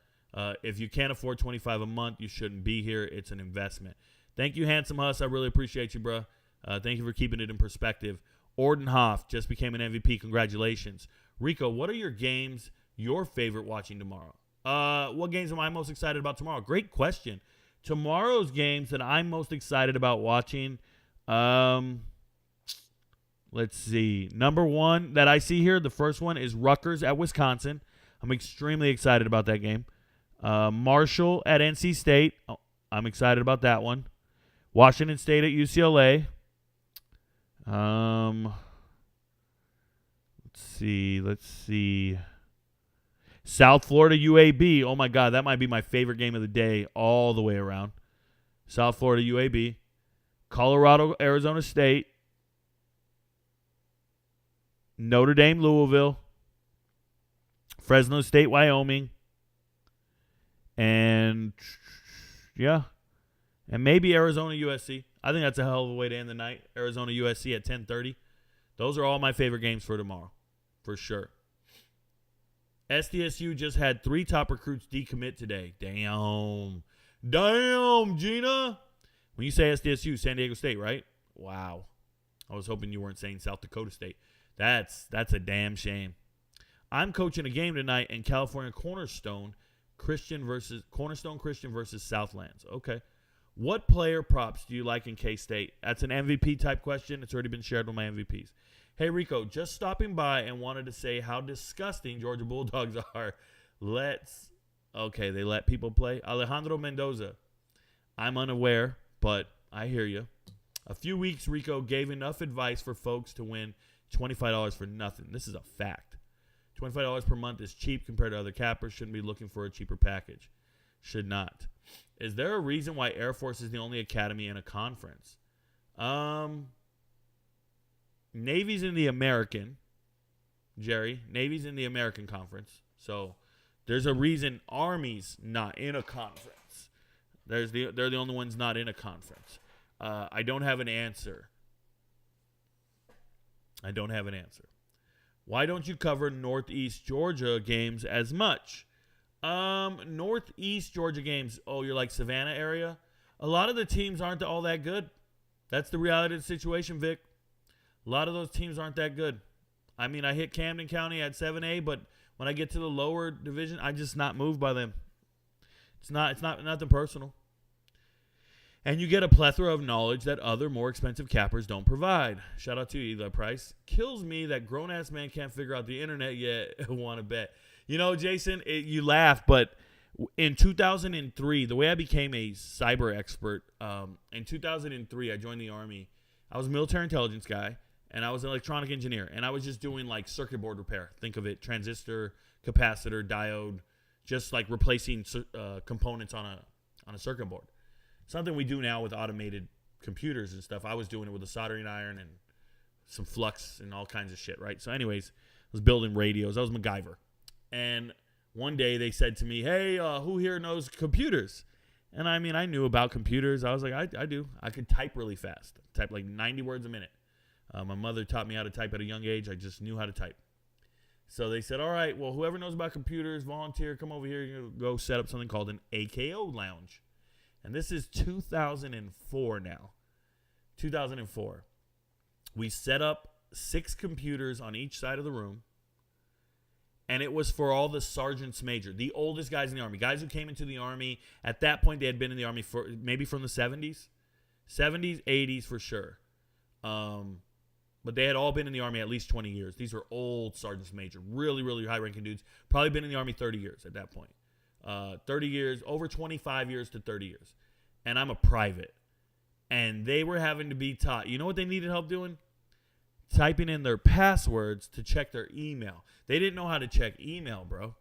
If you can't afford $25 a month, you shouldn't be here. It's an investment. Thank you, Handsome Huss. I really appreciate you, bro. Thank you for keeping it in perspective. Ordenhoff just became an MVP. Congratulations. Rico, what are your games your favorite watching tomorrow? What games am I most excited about tomorrow? Great question. Tomorrow's games that I'm most excited about watching, let's see. Number one that I see here, the first one is Rutgers at Wisconsin. I'm extremely excited about that game. Marshall at NC State. Oh, I'm excited about that one. Washington State at UCLA. Let's see. South Florida UAB. Oh my God, that might be my favorite game of the day all the way around. South Florida UAB. Colorado Arizona State. Notre Dame Louisville. Fresno State Wyoming. And yeah. And maybe Arizona USC. I think that's a hell of a way to end the night. Arizona USC at 10:30. Those are all my favorite games for tomorrow. For sure. SDSU just had 3 top recruits decommit today. Damn, Gina. When you say SDSU, San Diego State, right? Wow. I was hoping you weren't saying South Dakota State. That's a damn shame. I'm coaching a game tonight in California Cornerstone Christian versus Southlands. Okay. What player props do you like in K-State? That's an MVP type question. It's already been shared with my MVPs. Hey, Rico, just stopping by and wanted to say how disgusting Georgia Bulldogs are. They let people play. Alejandro Mendoza. I'm unaware, but I hear you. A few weeks, Rico gave enough advice for folks to win $25 for nothing. This is a fact. $25 per month is cheap compared to other cappers. Shouldn't be looking for a cheaper package. Should not. Is there a reason why Air Force is the only academy in a conference? Navy's in the American, Jerry. Navy's in the American Conference. So there's a reason Army's not in a conference. They're the only ones not in a conference. I don't have an answer. Why don't you cover Northeast Georgia games as much? Northeast Georgia games. Oh, you're like Savannah area? A lot of the teams aren't all that good. That's the reality of the situation, Vic. A lot of those teams aren't that good. I mean, I hit Camden County at 7A, but when I get to the lower division, I'm just not moved by them. It's nothing personal. And you get a plethora of knowledge that other more expensive cappers don't provide. Shout out to you, Eli Price. Kills me that grown-ass man can't figure out the internet yet. Want to bet. You know, Jason, you laugh, but in 2003, the way I became a cyber expert, in 2003, I joined the Army. I was a military intelligence guy, and I was an electronic engineer, and I was just doing, like, circuit board repair. Think of it, transistor, capacitor, diode, just, like, replacing components on a circuit board. Something we do now with automated computers and stuff. I was doing it with a soldering iron and some flux and all kinds of shit, right? So anyways, I was building radios. I was MacGyver. And one day they said to me, hey, who here knows computers? And I mean, I knew about computers. I was like, I do. I could type really fast. Type like 90 words a minute. My mother taught me how to type at a young age. I just knew how to type. So they said, all right, well, whoever knows about computers, volunteer, come over here. You go set up something called an AKO lounge. And this is 2004 now. 2004. We set up 6 computers on each side of the room. And it was for all the sergeants major, the oldest guys in the Army, guys who came into the Army. At that point, they had been in the Army for maybe from the 70s, 80s for sure. But they had all been in the Army at least 20 years. These are old sergeants major, really, really high-ranking dudes. Probably been in the Army 30 years at that point. 30 years, over 25 years to 30 years. And I'm a private. And they were having to be taught. You know what they needed help doing? Typing in their passwords to check their email. They didn't know how to check email, bro.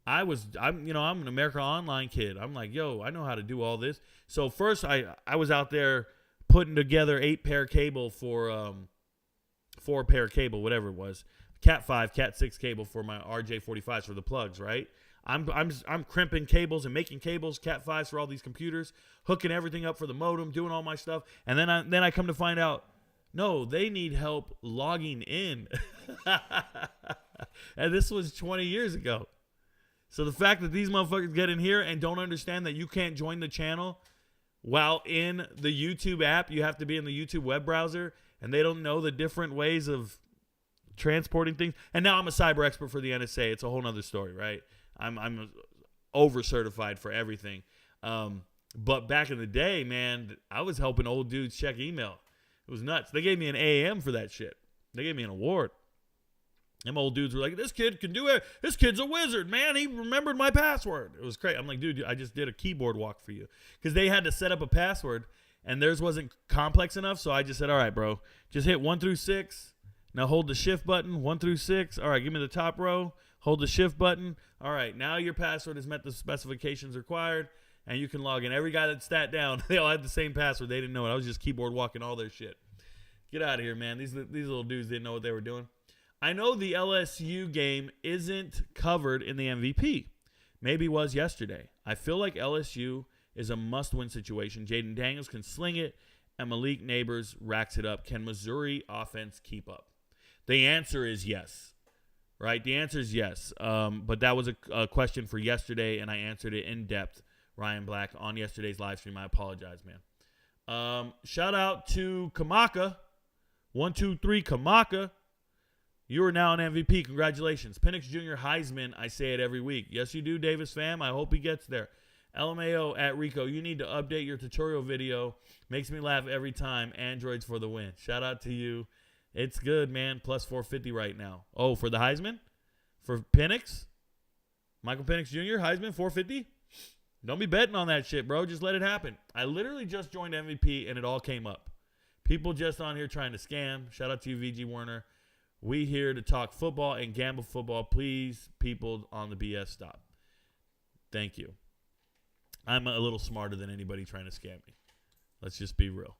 I'm an America Online kid. I'm like, yo, I know how to do all this. So first I was out there putting together 8-pair cable for 4-pair cable, whatever it was. Cat 5, Cat 6 cable for my RJ45s for the plugs, right? I'm crimping cables and making cables, Cat 5s for all these computers, hooking everything up for the modem, doing all my stuff. And then I come to find out, no, they need help logging in. And this was 20 years ago. So the fact that these motherfuckers get in here and don't understand that you can't join the channel while in the YouTube app, you have to be in the YouTube web browser, and they don't know the different ways of transporting things. And now I'm a cyber expert for the NSA. It's a whole nother story, right? I'm over certified for everything. But back in the day, man, I was helping old dudes check email. It was nuts. They gave me an AM for that shit. They gave me an award. Them old dudes were like, this kid can do it. This kid's a wizard, man. He remembered my password. It was crazy. I'm like, dude, I just did a keyboard walk for you. Because they had to set up a password, and theirs wasn't complex enough. So I just said, all right, bro, just hit 1 through 6. Now hold the shift button, 1 through 6. All right, give me the top row. Hold the shift button. All right, now your password has met the specifications required, and you can log in. Every guy that sat down, they all had the same password. They didn't know it. I was just keyboard walking all their shit. Get out of here, man. These little dudes didn't know what they were doing. I know the LSU game isn't covered in the MVP. Maybe was yesterday. I feel like LSU is a must-win situation. Jaden Daniels can sling it, and Malik Neighbors racks it up. Can Missouri offense keep up? The answer is yes. Right? The answer is yes. But that was a question for yesterday, and I answered it in depth, Ryan Black, on yesterday's live stream. I apologize, man. Shout out to Kamaka. 123 Kamaka. You are now an MVP. Congratulations. Penix Jr. Heisman. I say it every week. Yes, you do, Davis fam. I hope he gets there. LMAO at Rico. You need to update your tutorial video. Makes me laugh every time. Androids for the win. Shout out to you. It's good, man. Plus 450 right now. Oh, for the Heisman? For Penix? Michael Penix Jr. Heisman 450? Don't be betting on that shit, bro. Just let it happen. I literally just joined MVP and it all came up. People just on here trying to scam. Shout out to you, VG Warner. We here to talk football and gamble football. Please, people on the BS, stop. Thank you. I'm a little smarter than anybody trying to scam me. Let's just be real.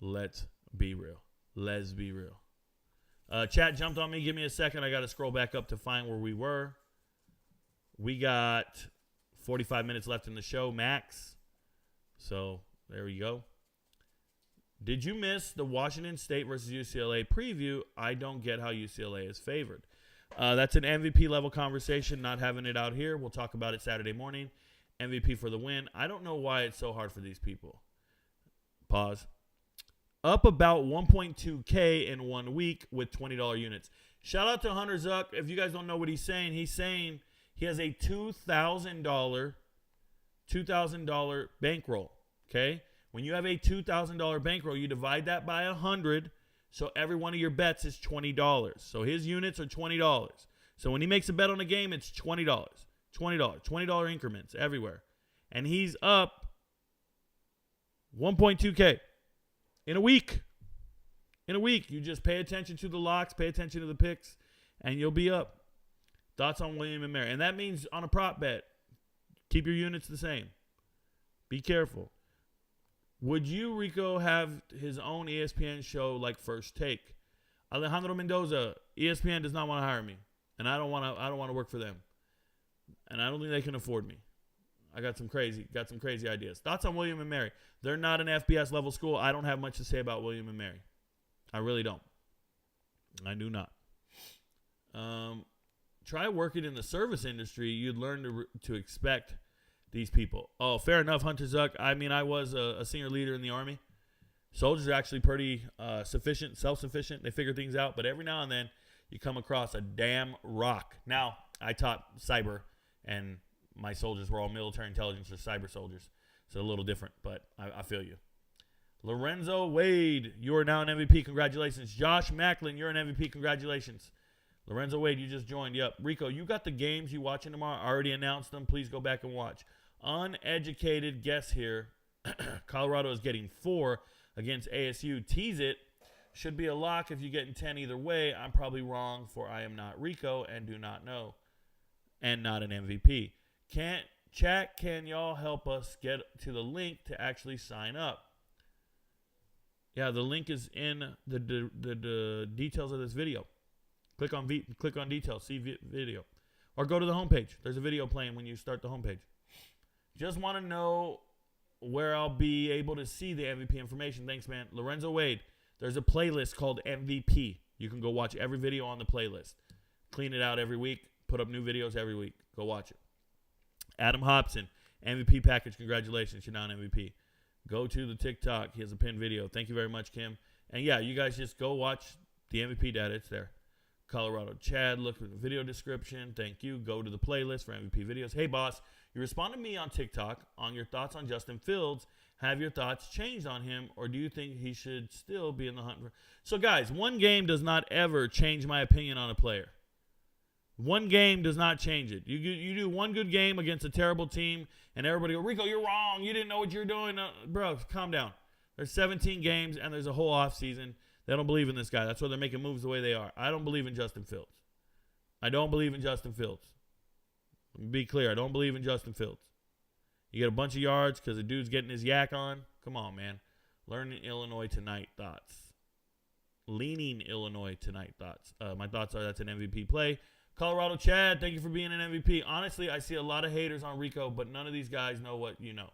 Let's be real. Let's be real. Chat jumped on me. Give me a second. I got to scroll back up to find where we were. We got 45 minutes left in the show, max. So there we go. Did you miss the Washington State versus UCLA preview? I don't get how UCLA is favored. That's an MVP level conversation, not having it out here. We'll talk about it Saturday morning. MVP for the win. I don't know why it's so hard for these people. Pause. Up about 1.2K in 1 week with $20 units. Shout out to Hunter Zuck. If you guys don't know what he's saying he has a $2,000 bankroll. Okay? When you have a $2,000 bankroll, you divide that by 100, so every one of your bets is $20. So his units are $20. So when he makes a bet on a game, it's $20. $20 increments everywhere. And he's up 1.2K in a week. In a week. You just pay attention to the locks, pay attention to the picks, and you'll be up. Thoughts on William and Mary. And that means on a prop bet, keep your units the same. Be careful. Would you, Rico, have his own ESPN show like First Take? Alejandro Mendoza, ESPN does not want to hire me, and I don't want to work for them, and I don't think they can afford me. I got some crazy ideas. Thoughts on William and Mary? They're not an FBS level school. I don't have much to say about William and Mary. I really don't. I do not. Try working in the service industry. You'd learn to expect these people. Oh, fair enough, Hunter Zuck. I mean, I was a senior leader in the Army. Soldiers are actually pretty self-sufficient. They figure things out. But every now and then, you come across a damn rock. Now, I taught cyber, and my soldiers were all military intelligence or cyber soldiers. So a little different, but I feel you. Lorenzo Wade, you are now an MVP. Congratulations. Josh Macklin, you're an MVP. Congratulations. Lorenzo Wade, you just joined. Yep. Rico, you got the games you watching tomorrow. I already announced them. Please go back and watch. Uneducated guess here. Colorado is getting 4 against ASU. Tease it. Should be a lock if you're getting 10 either way. I'm probably wrong, for I am not Rico and do not know. And not an MVP. Can y'all help us get to the link to actually sign up? Yeah, the link is in the details of this video. Click on details, see video. Or go to the homepage. There's a video playing when you start the homepage. Just want to know where I'll be able to see the MVP information. Thanks, man. Lorenzo Wade, there's a playlist called MVP. You can go watch every video on the playlist. Clean it out every week. Put up new videos every week. Go watch it. Adam Hobson, MVP package. Congratulations. You're now an MVP. Go to the TikTok. He has a pinned video. Thank you very much, Kim. And yeah, you guys just go watch the MVP data. It's there. Colorado Chad, look at the video description. Thank you. Go to the playlist for MVP videos. Hey, boss, you responded to me on TikTok on your thoughts on Justin Fields. Have your thoughts changed on him, or do you think he should still be in the hunt? So, guys, one game does not ever change my opinion on a player. One game does not change it. You do one good game against a terrible team, and everybody go, Rico, you're wrong. You didn't know what you're doing. Bro, calm down. There's 17 games, and there's a whole offseason. They don't believe in this guy. That's why they're making moves the way they are. I don't believe in Justin Fields. I don't believe in Justin Fields. Let me be clear. I don't believe in Justin Fields. You get a bunch of yards because the dude's getting his yak on. Come on, man. Learning Illinois tonight thoughts. Leaning Illinois tonight thoughts. My thoughts are that's an MVP play. Colorado Chad, thank you for being an MVP. Honestly, I see a lot of haters on Rico, but none of these guys know what you know.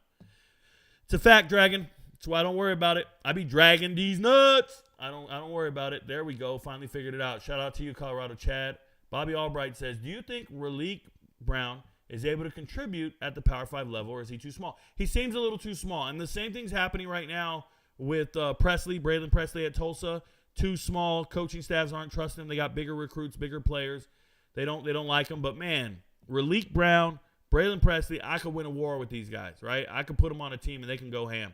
It's a fact, Dragon. That's why I don't worry about it. I be dragging these nuts. I don't worry about it. There we go. Finally figured it out. Shout out to you, Colorado Chad. Bobby Albright says, do you think Raleek Brown is able to contribute at the Power 5 level, or is he too small? He seems a little too small. And the same thing's happening right now with Braylon Presley at Tulsa. Too small. Coaching staffs aren't trusting him. They got bigger recruits, bigger players. They don't like him. But, man, Raleek Brown, Braylon Presley, I could win a war with these guys, right? I could put them on a team, and they can go ham.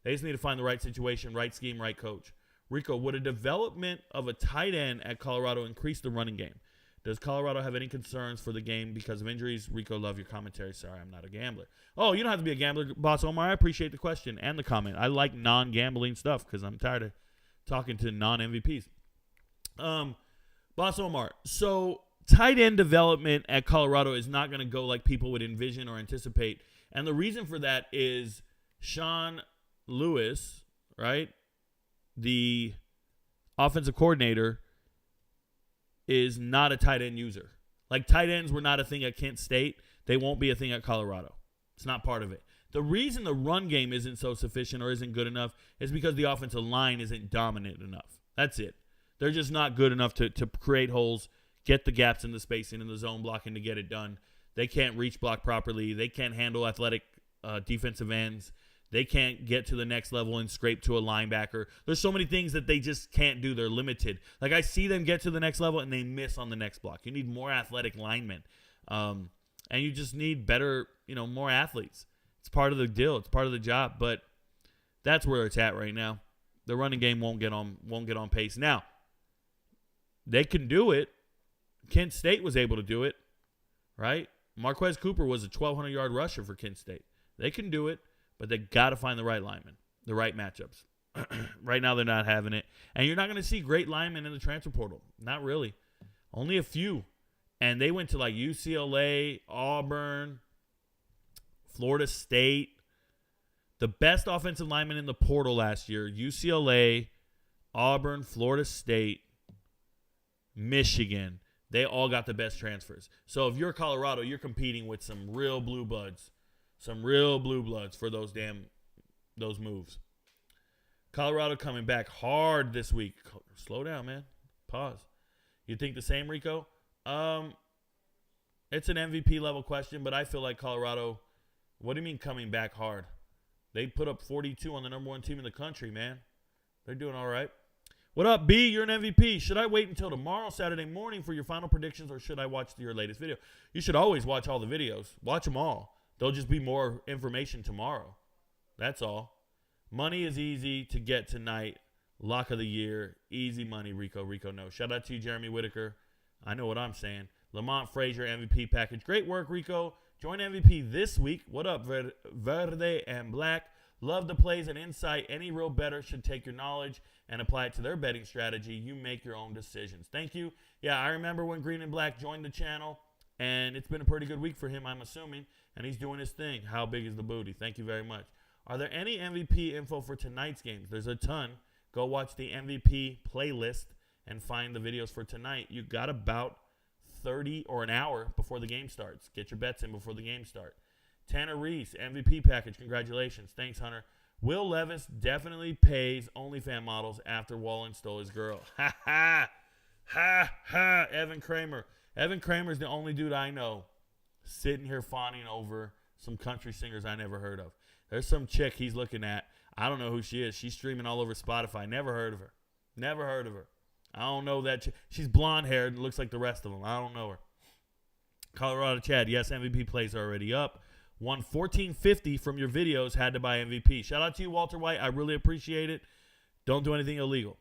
They just need to find the right situation, right scheme, right coach. Rico, would a development of a tight end at Colorado increase the running game? Does Colorado have any concerns for the game because of injuries? Rico, love your commentary. Sorry, I'm not a gambler. Oh, you don't have to be a gambler, Boss Omar. I appreciate the question and the comment. I like non-gambling stuff because I'm tired of talking to non-MVPs. Boss Omar, so tight end development at Colorado is not going to go like people would envision or anticipate. And the reason for that is Sean Lewis, right, the offensive coordinator, is not a tight end user. Like, tight ends were not a thing at Kent State. They won't be a thing at Colorado. It's not part of it. The reason the run game isn't so sufficient or isn't good enough is because the offensive line isn't dominant enough. That's it. They're just not good enough to create holes, get the gaps in the spacing and the zone blocking to get it done. They can't reach block properly. They can't handle athletic defensive ends. They can't get to the next level and scrape to a linebacker. There's so many things that they just can't do. They're limited. Like, I see them get to the next level and they miss on the next block. You need more athletic linemen. And you just need better, more athletes. It's part of the deal. It's part of the job. But that's where it's at right now. The running game won't get on pace. Now, they can do it. Kent State was able to do it, right? Marquez Cooper was a 1,200-yard rusher for Kent State. They can do it. But they got to find the right linemen, the right matchups. Right now, they're not having it. And you're not going to see great linemen in the transfer portal. Not really. Only a few. And they went to like UCLA, Auburn, Florida State. The best offensive linemen in the portal last year, UCLA, Auburn, Florida State, Michigan. They all got the best transfers. So if you're Colorado, you're competing with some real blue bloods. Some real blue bloods for those moves. Colorado coming back hard this week. Slow down, man. Pause. You think the same, Rico? It's an MVP level question, but I feel like Colorado, what do you mean coming back hard? They put up 42 on the number one team in the country, man. They're doing all right. What up, B? You're an MVP. Should I wait until tomorrow, Saturday morning, for your final predictions, or should I watch your latest video? You should always watch all the videos. Watch them all. There'll just be more information tomorrow. That's all. Money is easy to get tonight. Lock of the year. Easy money, Rico. Rico knows. Shout out to you, Jeremy Whitaker. I know what I'm saying. Lamont Frazier, MVP package. Great work, Rico. Join MVP this week. What up, Verde and Black? Love the plays and insight. Any real bettor should take your knowledge and apply it to their betting strategy. You make your own decisions. Thank you. Yeah, I remember when Green and Black joined the channel, and it's been a pretty good week for him, I'm assuming, and he's doing his thing. How big is the booty? Thank you very much. Are there any MVP info for tonight's games? There's a ton. Go watch the MVP playlist and find the videos for tonight. You got about 30 or an hour before the game starts. Get your bets in before the game start. Tanner Reese, MVP package. Congratulations. Thanks, Hunter. Will Levis definitely pays OnlyFans models after Wallen stole his girl. Ha, ha. Ha, ha. Evan Kramer. Evan Kramer's the only dude I know sitting here fawning over some country singers I never heard of. There's some chick he's looking at. I don't know who she is. She's streaming all over Spotify. Never heard of her. Never heard of her. I don't know that chick. She's blonde-haired and looks like the rest of them. I don't know her. Colorado Chad. Yes, MVP plays are already up. Won $14.50 from your videos. Had to buy MVP. Shout out to you, Walter White. I really appreciate it. Don't do anything illegal.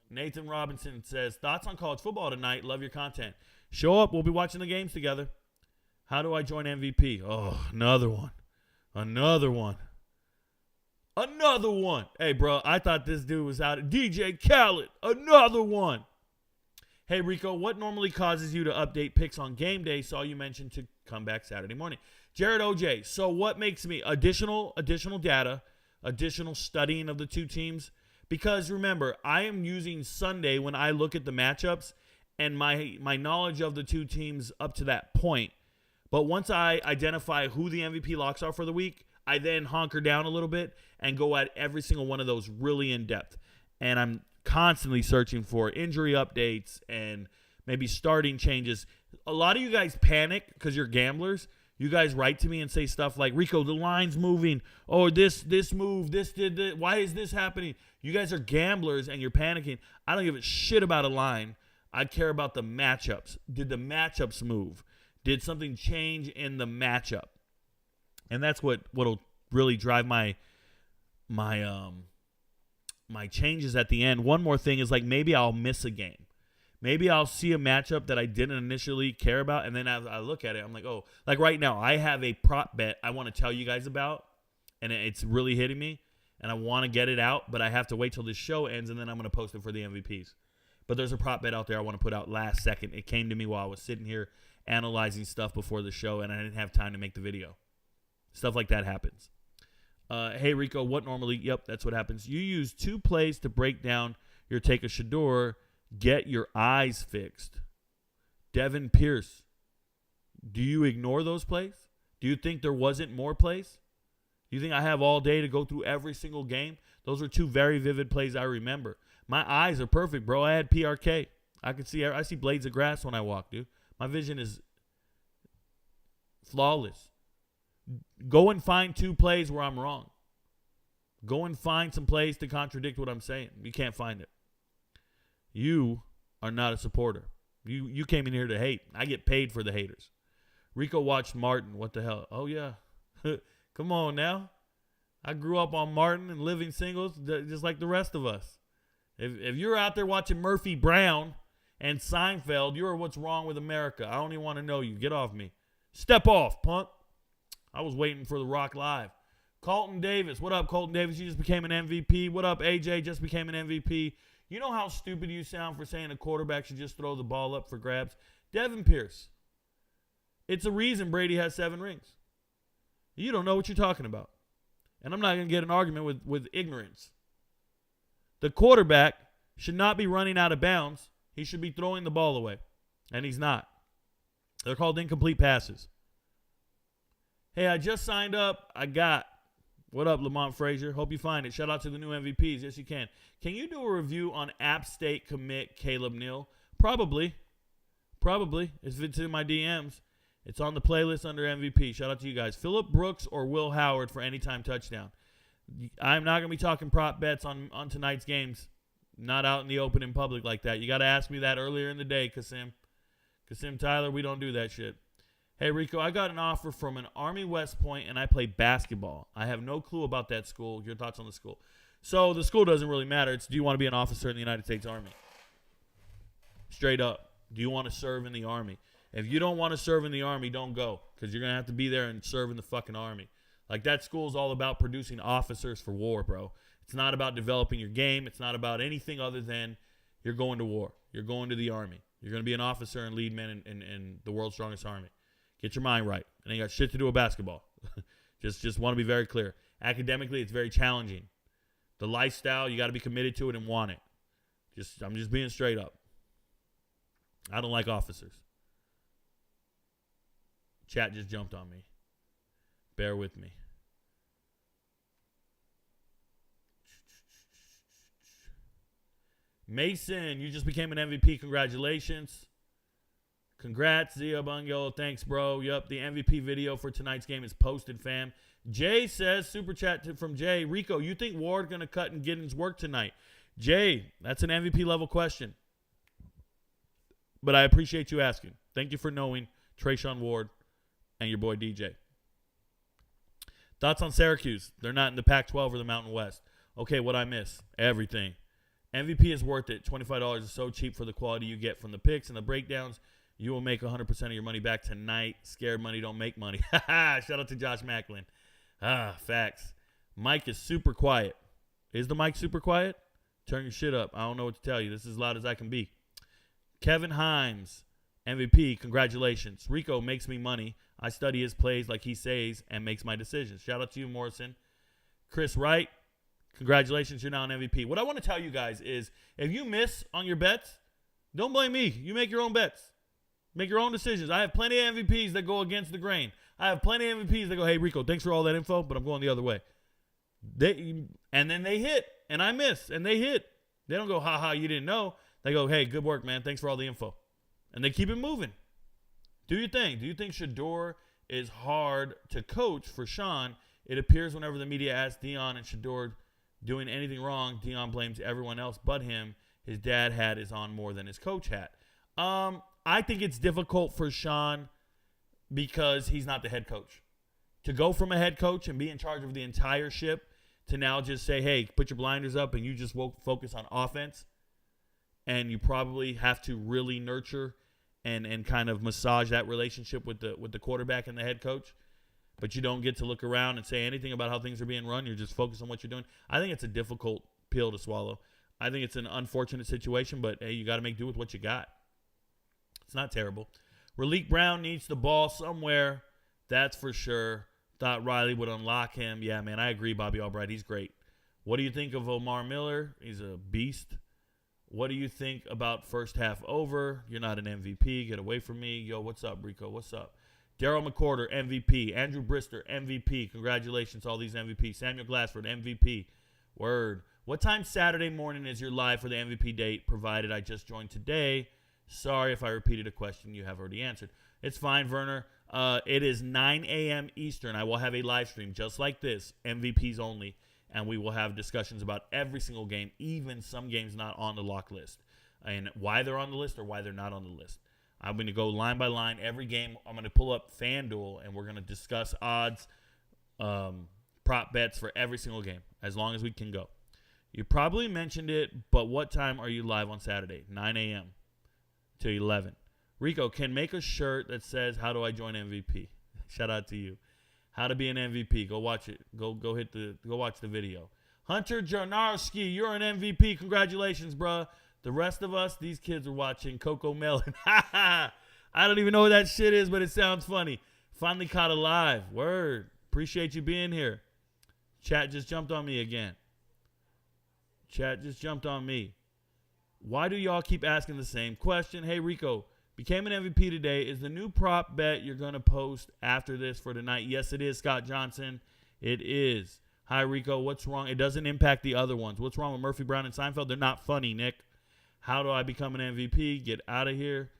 Nathan Robinson says, thoughts on college football tonight? Love your content. Show up. We'll be watching the games together. How do I join MVP? Oh, another one. Another one. Another one. Hey, bro, I thought this dude was out. DJ Khaled. Another one. Hey, Rico, what normally causes you to update picks on game day? Saw you mentioned to come back Saturday morning. Jared OJ. So what makes me additional data, additional studying of the two teams? Because remember, I am using Sunday when I look at the matchups and my knowledge of the two teams up to that point. But once I identify who the MVP locks are for the week, I then honker down a little bit and go at every single one of those really in depth. And I'm constantly searching for injury updates and maybe starting changes. A lot of you guys panic because you're gamblers. You guys write to me and say stuff like, Rico, the line's moving. Oh, this move, this did this. Why is this happening? You guys are gamblers and you're panicking. I don't give a shit about a line. I care about the matchups. Did the matchups move? Did something change in the matchup? And that's what'll really drive my changes at the end. One more thing is, like, maybe I'll miss a game. Maybe I'll see a matchup that I didn't initially care about, and then as I look at it, I'm like, oh, like right now, I have a prop bet I want to tell you guys about, and it's really hitting me, and I want to get it out, but I have to wait till this show ends, and then I'm going to post it for the MVPs. But there's a prop bet out there I want to put out last second. It came to me while I was sitting here analyzing stuff before the show, and I didn't have time to make the video. Stuff like that happens. Hey, Rico, what normally? Yep, that's what happens. You use 2 plays to break down your take of Shador. Get your eyes fixed. Devin Pierce. Do you ignore those plays? Do you think there wasn't more plays? Do you think I have all day to go through every single game? Those are 2 very vivid plays I remember. My eyes are perfect, bro. I had PRK. I see blades of grass when I walk, dude. My vision is flawless. Go and find 2 plays where I'm wrong. Go and find some plays to contradict what I'm saying. You can't find it. You are not a supporter. You came in here to hate. I get paid for the haters. Rico watched Martin. What the hell? Oh, yeah. Come on now. I grew up on Martin and Living Singles just like the rest of us. If you're out there watching Murphy Brown and Seinfeld, you're what's wrong with America. I don't even want to know you. Get off me. Step off, punk. I was waiting for The Rock Live. Colton Davis. What up, Colton Davis? You just became an MVP. What up, AJ? Just became an MVP. You know how stupid you sound for saying a quarterback should just throw the ball up for grabs? Devin Pierce. It's a reason Brady has 7 rings. You don't know what you're talking about. And I'm not going to get an argument with ignorance. The quarterback should not be running out of bounds. He should be throwing the ball away. And he's not. They're called incomplete passes. Hey, I just signed up. What up, Lamont Frazier? Hope you find it. Shout out to the new MVPs. Yes, you can. Can you do a review on App State commit Caleb Neal? Probably. If it's in my DMs. It's on the playlist under MVP. Shout out to you guys. Phillip Brooks or Will Howard for anytime touchdown. I'm not going to be talking prop bets on tonight's games. Not out in the open in public like that. You got to ask me that earlier in the day, Kasim. Kasim Tyler, we don't do that shit. Hey, Rico, I got an offer from an Army West Point, and I play basketball. I have no clue about that school. Your thoughts on the school? So the school doesn't really matter. It's, do you want to be an officer in the United States Army? Straight up. Do you want to serve in the Army? If you don't want to serve in the Army, don't go, because you're going to have to be there and serve in the fucking Army. Like, that school is all about producing officers for war, bro. It's not about developing your game. It's not about anything other than you're going to war. You're going to the Army. You're going to be an officer and lead men in the world's strongest army. Get your mind right. It ain't got shit to do with basketball. just want to be very clear. Academically, it's very challenging. The lifestyle, you got to be committed to it and want it. I'm just being straight up. I don't like officers. Chat just jumped on me. Bear with me. Mason, you just became an MVP. Congratulations. Congrats, Zia Bungel. Thanks, bro. Yup, the MVP video for tonight's game is posted, fam. Jay says, super chat from Jay, Rico, you think Ward going to cut in Giddens' work tonight? Jay, that's an MVP level question. But I appreciate you asking. Thank you for knowing Trayshawn Ward and your boy DJ. Thoughts on Syracuse? They're not in the Pac-12 or the Mountain West. Okay, what I miss? Everything. MVP is worth it. $25 is so cheap for the quality you get from the picks and the breakdowns. You will make 100% of your money back tonight. Scared money don't make money. Shout out to Josh Macklin. Facts. Mike is super quiet. Is the mic super quiet? Turn your shit up. I don't know what to tell you. This is as loud as I can be. Kevin Himes, MVP, congratulations. Rico makes me money. I study his plays like he says and makes my decisions. Shout out to you, Morrison. Chris Wright, congratulations. You're now an MVP. What I want to tell you guys is if you miss on your bets, don't blame me. You make your own bets. Make your own decisions. I have plenty of MVPs that go against the grain. I have plenty of MVPs that go, hey, Rico, thanks for all that info, but I'm going the other way. And then they hit, and I miss, and they hit. They don't go, ha, you didn't know. They go, hey, good work, man. Thanks for all the info. And they keep it moving. Do your thing. Do you think Shador is hard to coach for Sean? It appears whenever the media asks Dion and Shador doing anything wrong, Dion blames everyone else but him. His dad hat is on more than his coach hat. I think it's difficult for Sean because he's not the head coach. To go from a head coach and be in charge of the entire ship to now just say, hey, put your blinders up and you just focus on offense. And you probably have to really nurture and kind of massage that relationship with the quarterback and the head coach. But you don't get to look around and say anything about how things are being run. You're just focused on what you're doing. I think it's a difficult pill to swallow. I think it's an unfortunate situation, but hey, you got to make do with what you got. It's not terrible. Raleek Brown needs the ball somewhere. That's for sure. Thought Riley would unlock him. Yeah, man, I agree, Bobby Albright. He's great. What do you think of Omar Miller? He's a beast. What do you think about first half over? You're not an MVP. Get away from me. Yo, what's up, Rico? What's up? Daryl McCorder, MVP. Andrew Brister, MVP. Congratulations, all these MVPs. Samuel Glassford, MVP. Word. What time Saturday morning is your live for the MVP date, provided I just joined today? Sorry if I repeated a question you have already answered. It's fine, Werner. It is 9 a.m. Eastern. I will have a live stream just like this, MVPs only, and we will have discussions about every single game, even some games not on the lock list, and why they're on the list or why they're not on the list. I'm going to go line by line. Every game, I'm going to pull up FanDuel, and we're going to discuss odds, prop bets for every single game, as long as we can go. You probably mentioned it, but what time are you live on Saturday? 9 a.m. to 11. Rico, can make a shirt that says, how do I join MVP? Shout out to you. How to be an MVP. Go watch it. Go watch the video. Hunter Jarnarski, you're an MVP. Congratulations, bruh. The rest of us, these kids are watching Coco Melon. I don't even know what that shit is, but it sounds funny. Finally caught a live. Word. Appreciate you being here. Chat just jumped on me again. Why do y'all keep asking the same question? Hey, Rico, became an MVP today. Is the new prop bet you're going to post after this for tonight? Yes, it is, Scott Johnson. It is. Hi, Rico. What's wrong? It doesn't impact the other ones. What's wrong with Murphy, Brown, and Seinfeld? They're not funny, Nick. How do I become an MVP? Get out of here.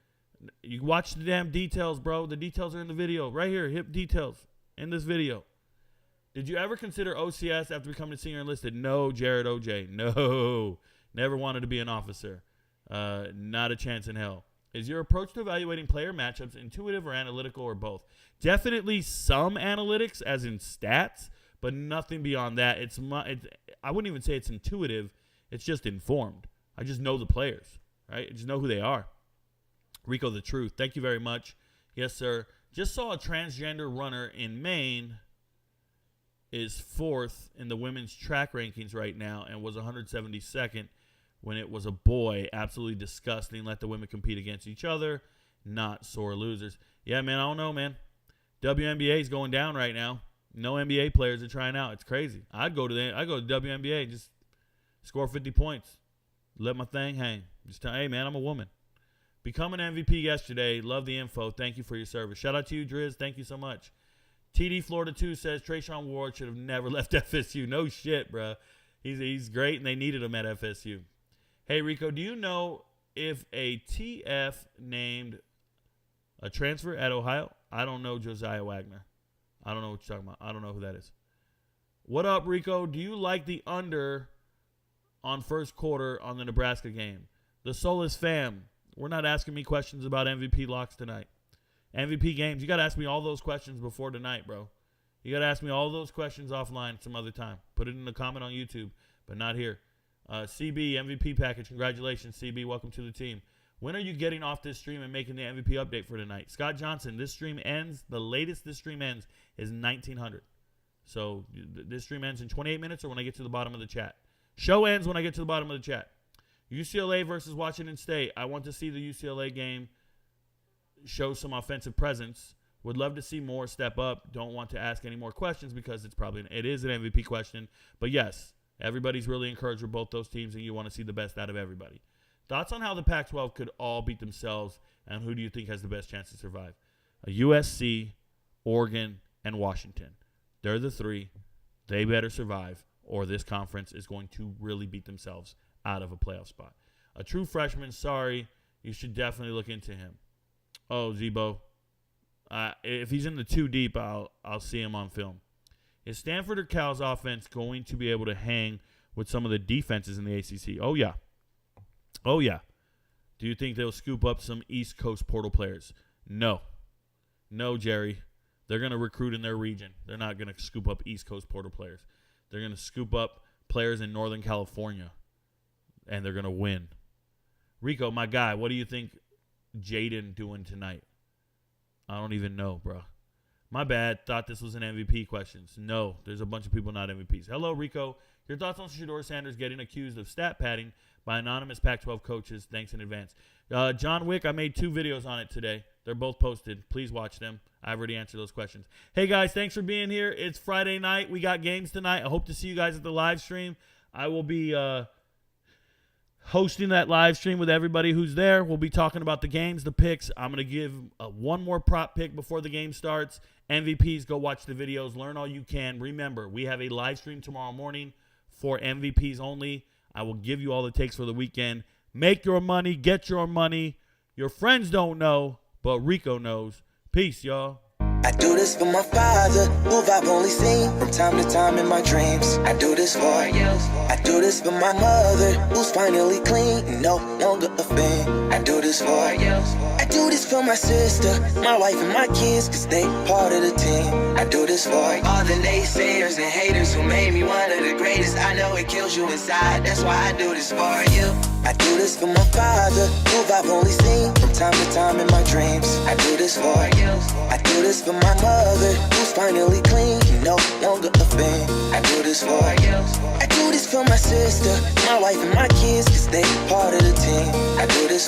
You watch the damn details, bro. The details are in the video. Right here, hip details in this video. Did you ever consider OCS after becoming a senior enlisted? No, Jared OJ. No. Never wanted to be an officer. Not a chance in hell. Is your approach to evaluating player matchups intuitive or analytical or both? Definitely some analytics, as in stats, but nothing beyond that. I wouldn't even say it's intuitive. It's just informed. I just know the players, right? I just know who they are. Rico the Truth, thank you very much. Yes, sir. Just saw a transgender runner in Maine is 4th in the women's track rankings right now and was 172nd when it was a boy. Absolutely disgusting. Let the women compete against each other. Not sore losers. Yeah, man, I don't know, man. WNBA is going down right now. No NBA players are trying out. It's crazy. I'd go to WNBA and just score 50 points. Let my thing hang. Just tell, hey, man, I'm a woman. Become an MVP yesterday. Love the info. Thank you for your service. Shout out to you, Driz. Thank you so much. TD Florida 2 says Trayshawn Ward should have never left FSU. No shit, bro. He's great, and they needed him at FSU. Hey, Rico, do you know if a TF named a transfer at Ohio? I don't know Josiah Wagner. I don't know what you're talking about. I don't know who that is. What up, Rico? Do you like the under on first quarter on the Nebraska game? The Solus fam. We're not asking me questions about MVP locks tonight. MVP games, you got to ask me all those questions before tonight, bro. You got to ask me all those questions offline some other time. Put it in the comment on YouTube, but not here. CB, MVP package. Congratulations, CB. Welcome to the team. When are you getting off this stream and making the MVP update for tonight? Scott Johnson, this stream ends. The latest this stream ends is 1900. So this stream ends in 28 minutes or when I get to the bottom of the chat. Show ends when I get to the bottom of the chat. UCLA versus Washington State. I want to see the UCLA game show some offensive presence. Would love to see more step up. Don't want to ask any more questions because it is an MVP question. But yes, everybody's really encouraged with both those teams, and you want to see the best out of everybody. Thoughts on how the Pac-12 could all beat themselves, and who do you think has the best chance to survive? USC, Oregon, and Washington. They're the three. They better survive, or this conference is going to really beat themselves out of a playoff spot. A true freshman, sorry, you should definitely look into him. Oh, Zebo. If he's in the too deep, I'll see him on film. Is Stanford or Cal's offense going to be able to hang with some of the defenses in the ACC? Oh, yeah. Oh, yeah. Do you think they'll scoop up some East Coast portal players? No. No, Jerry. They're going to recruit in their region. They're not going to scoop up East Coast portal players. They're going to scoop up players in Northern California, and they're going to win. Rico, my guy, what do you think Jaden doing tonight? I don't even know, bro. My bad. Thought this was an MVP questions. No, there's a bunch of people not MVPs. Hello, Rico. Your thoughts on Shedeur Sanders getting accused of stat padding by anonymous Pac-12 coaches? Thanks in advance. John Wick, I made 2 videos on it today. They're both posted. Please watch them. I've already answered those questions. Hey, guys, thanks for being here. It's Friday night. We got games tonight. I hope to see you guys at the live stream. I will be hosting that live stream with everybody who's there. We'll be talking about the games, the picks. I'm going to give one more prop pick before the game starts. MVPs, go watch the videos. Learn all you can. Remember, we have a live stream tomorrow morning for MVPs only. I will give you all the takes for the weekend. Make your money. Get your money. Your friends don't know, but Rico knows. Peace, y'all. I do this for my father, who I've only seen from time to time in my dreams. I do this for you. I do this for my mother, who's finally clean and no longer a fan. I do this for you. I do this for my sister, my wife and my kids, cause they part of the team. I do this for all the naysayers and haters who made me one of the greatest. I know it kills you inside, that's why I do this for you. I do this for my father, who I've only seen from time to time in my dreams. I do this for you. I do this for my mother, who's finally clean and no longer a fan. I do this for you. I do this for my sister, my wife and my kids, cause they part of the team. I do this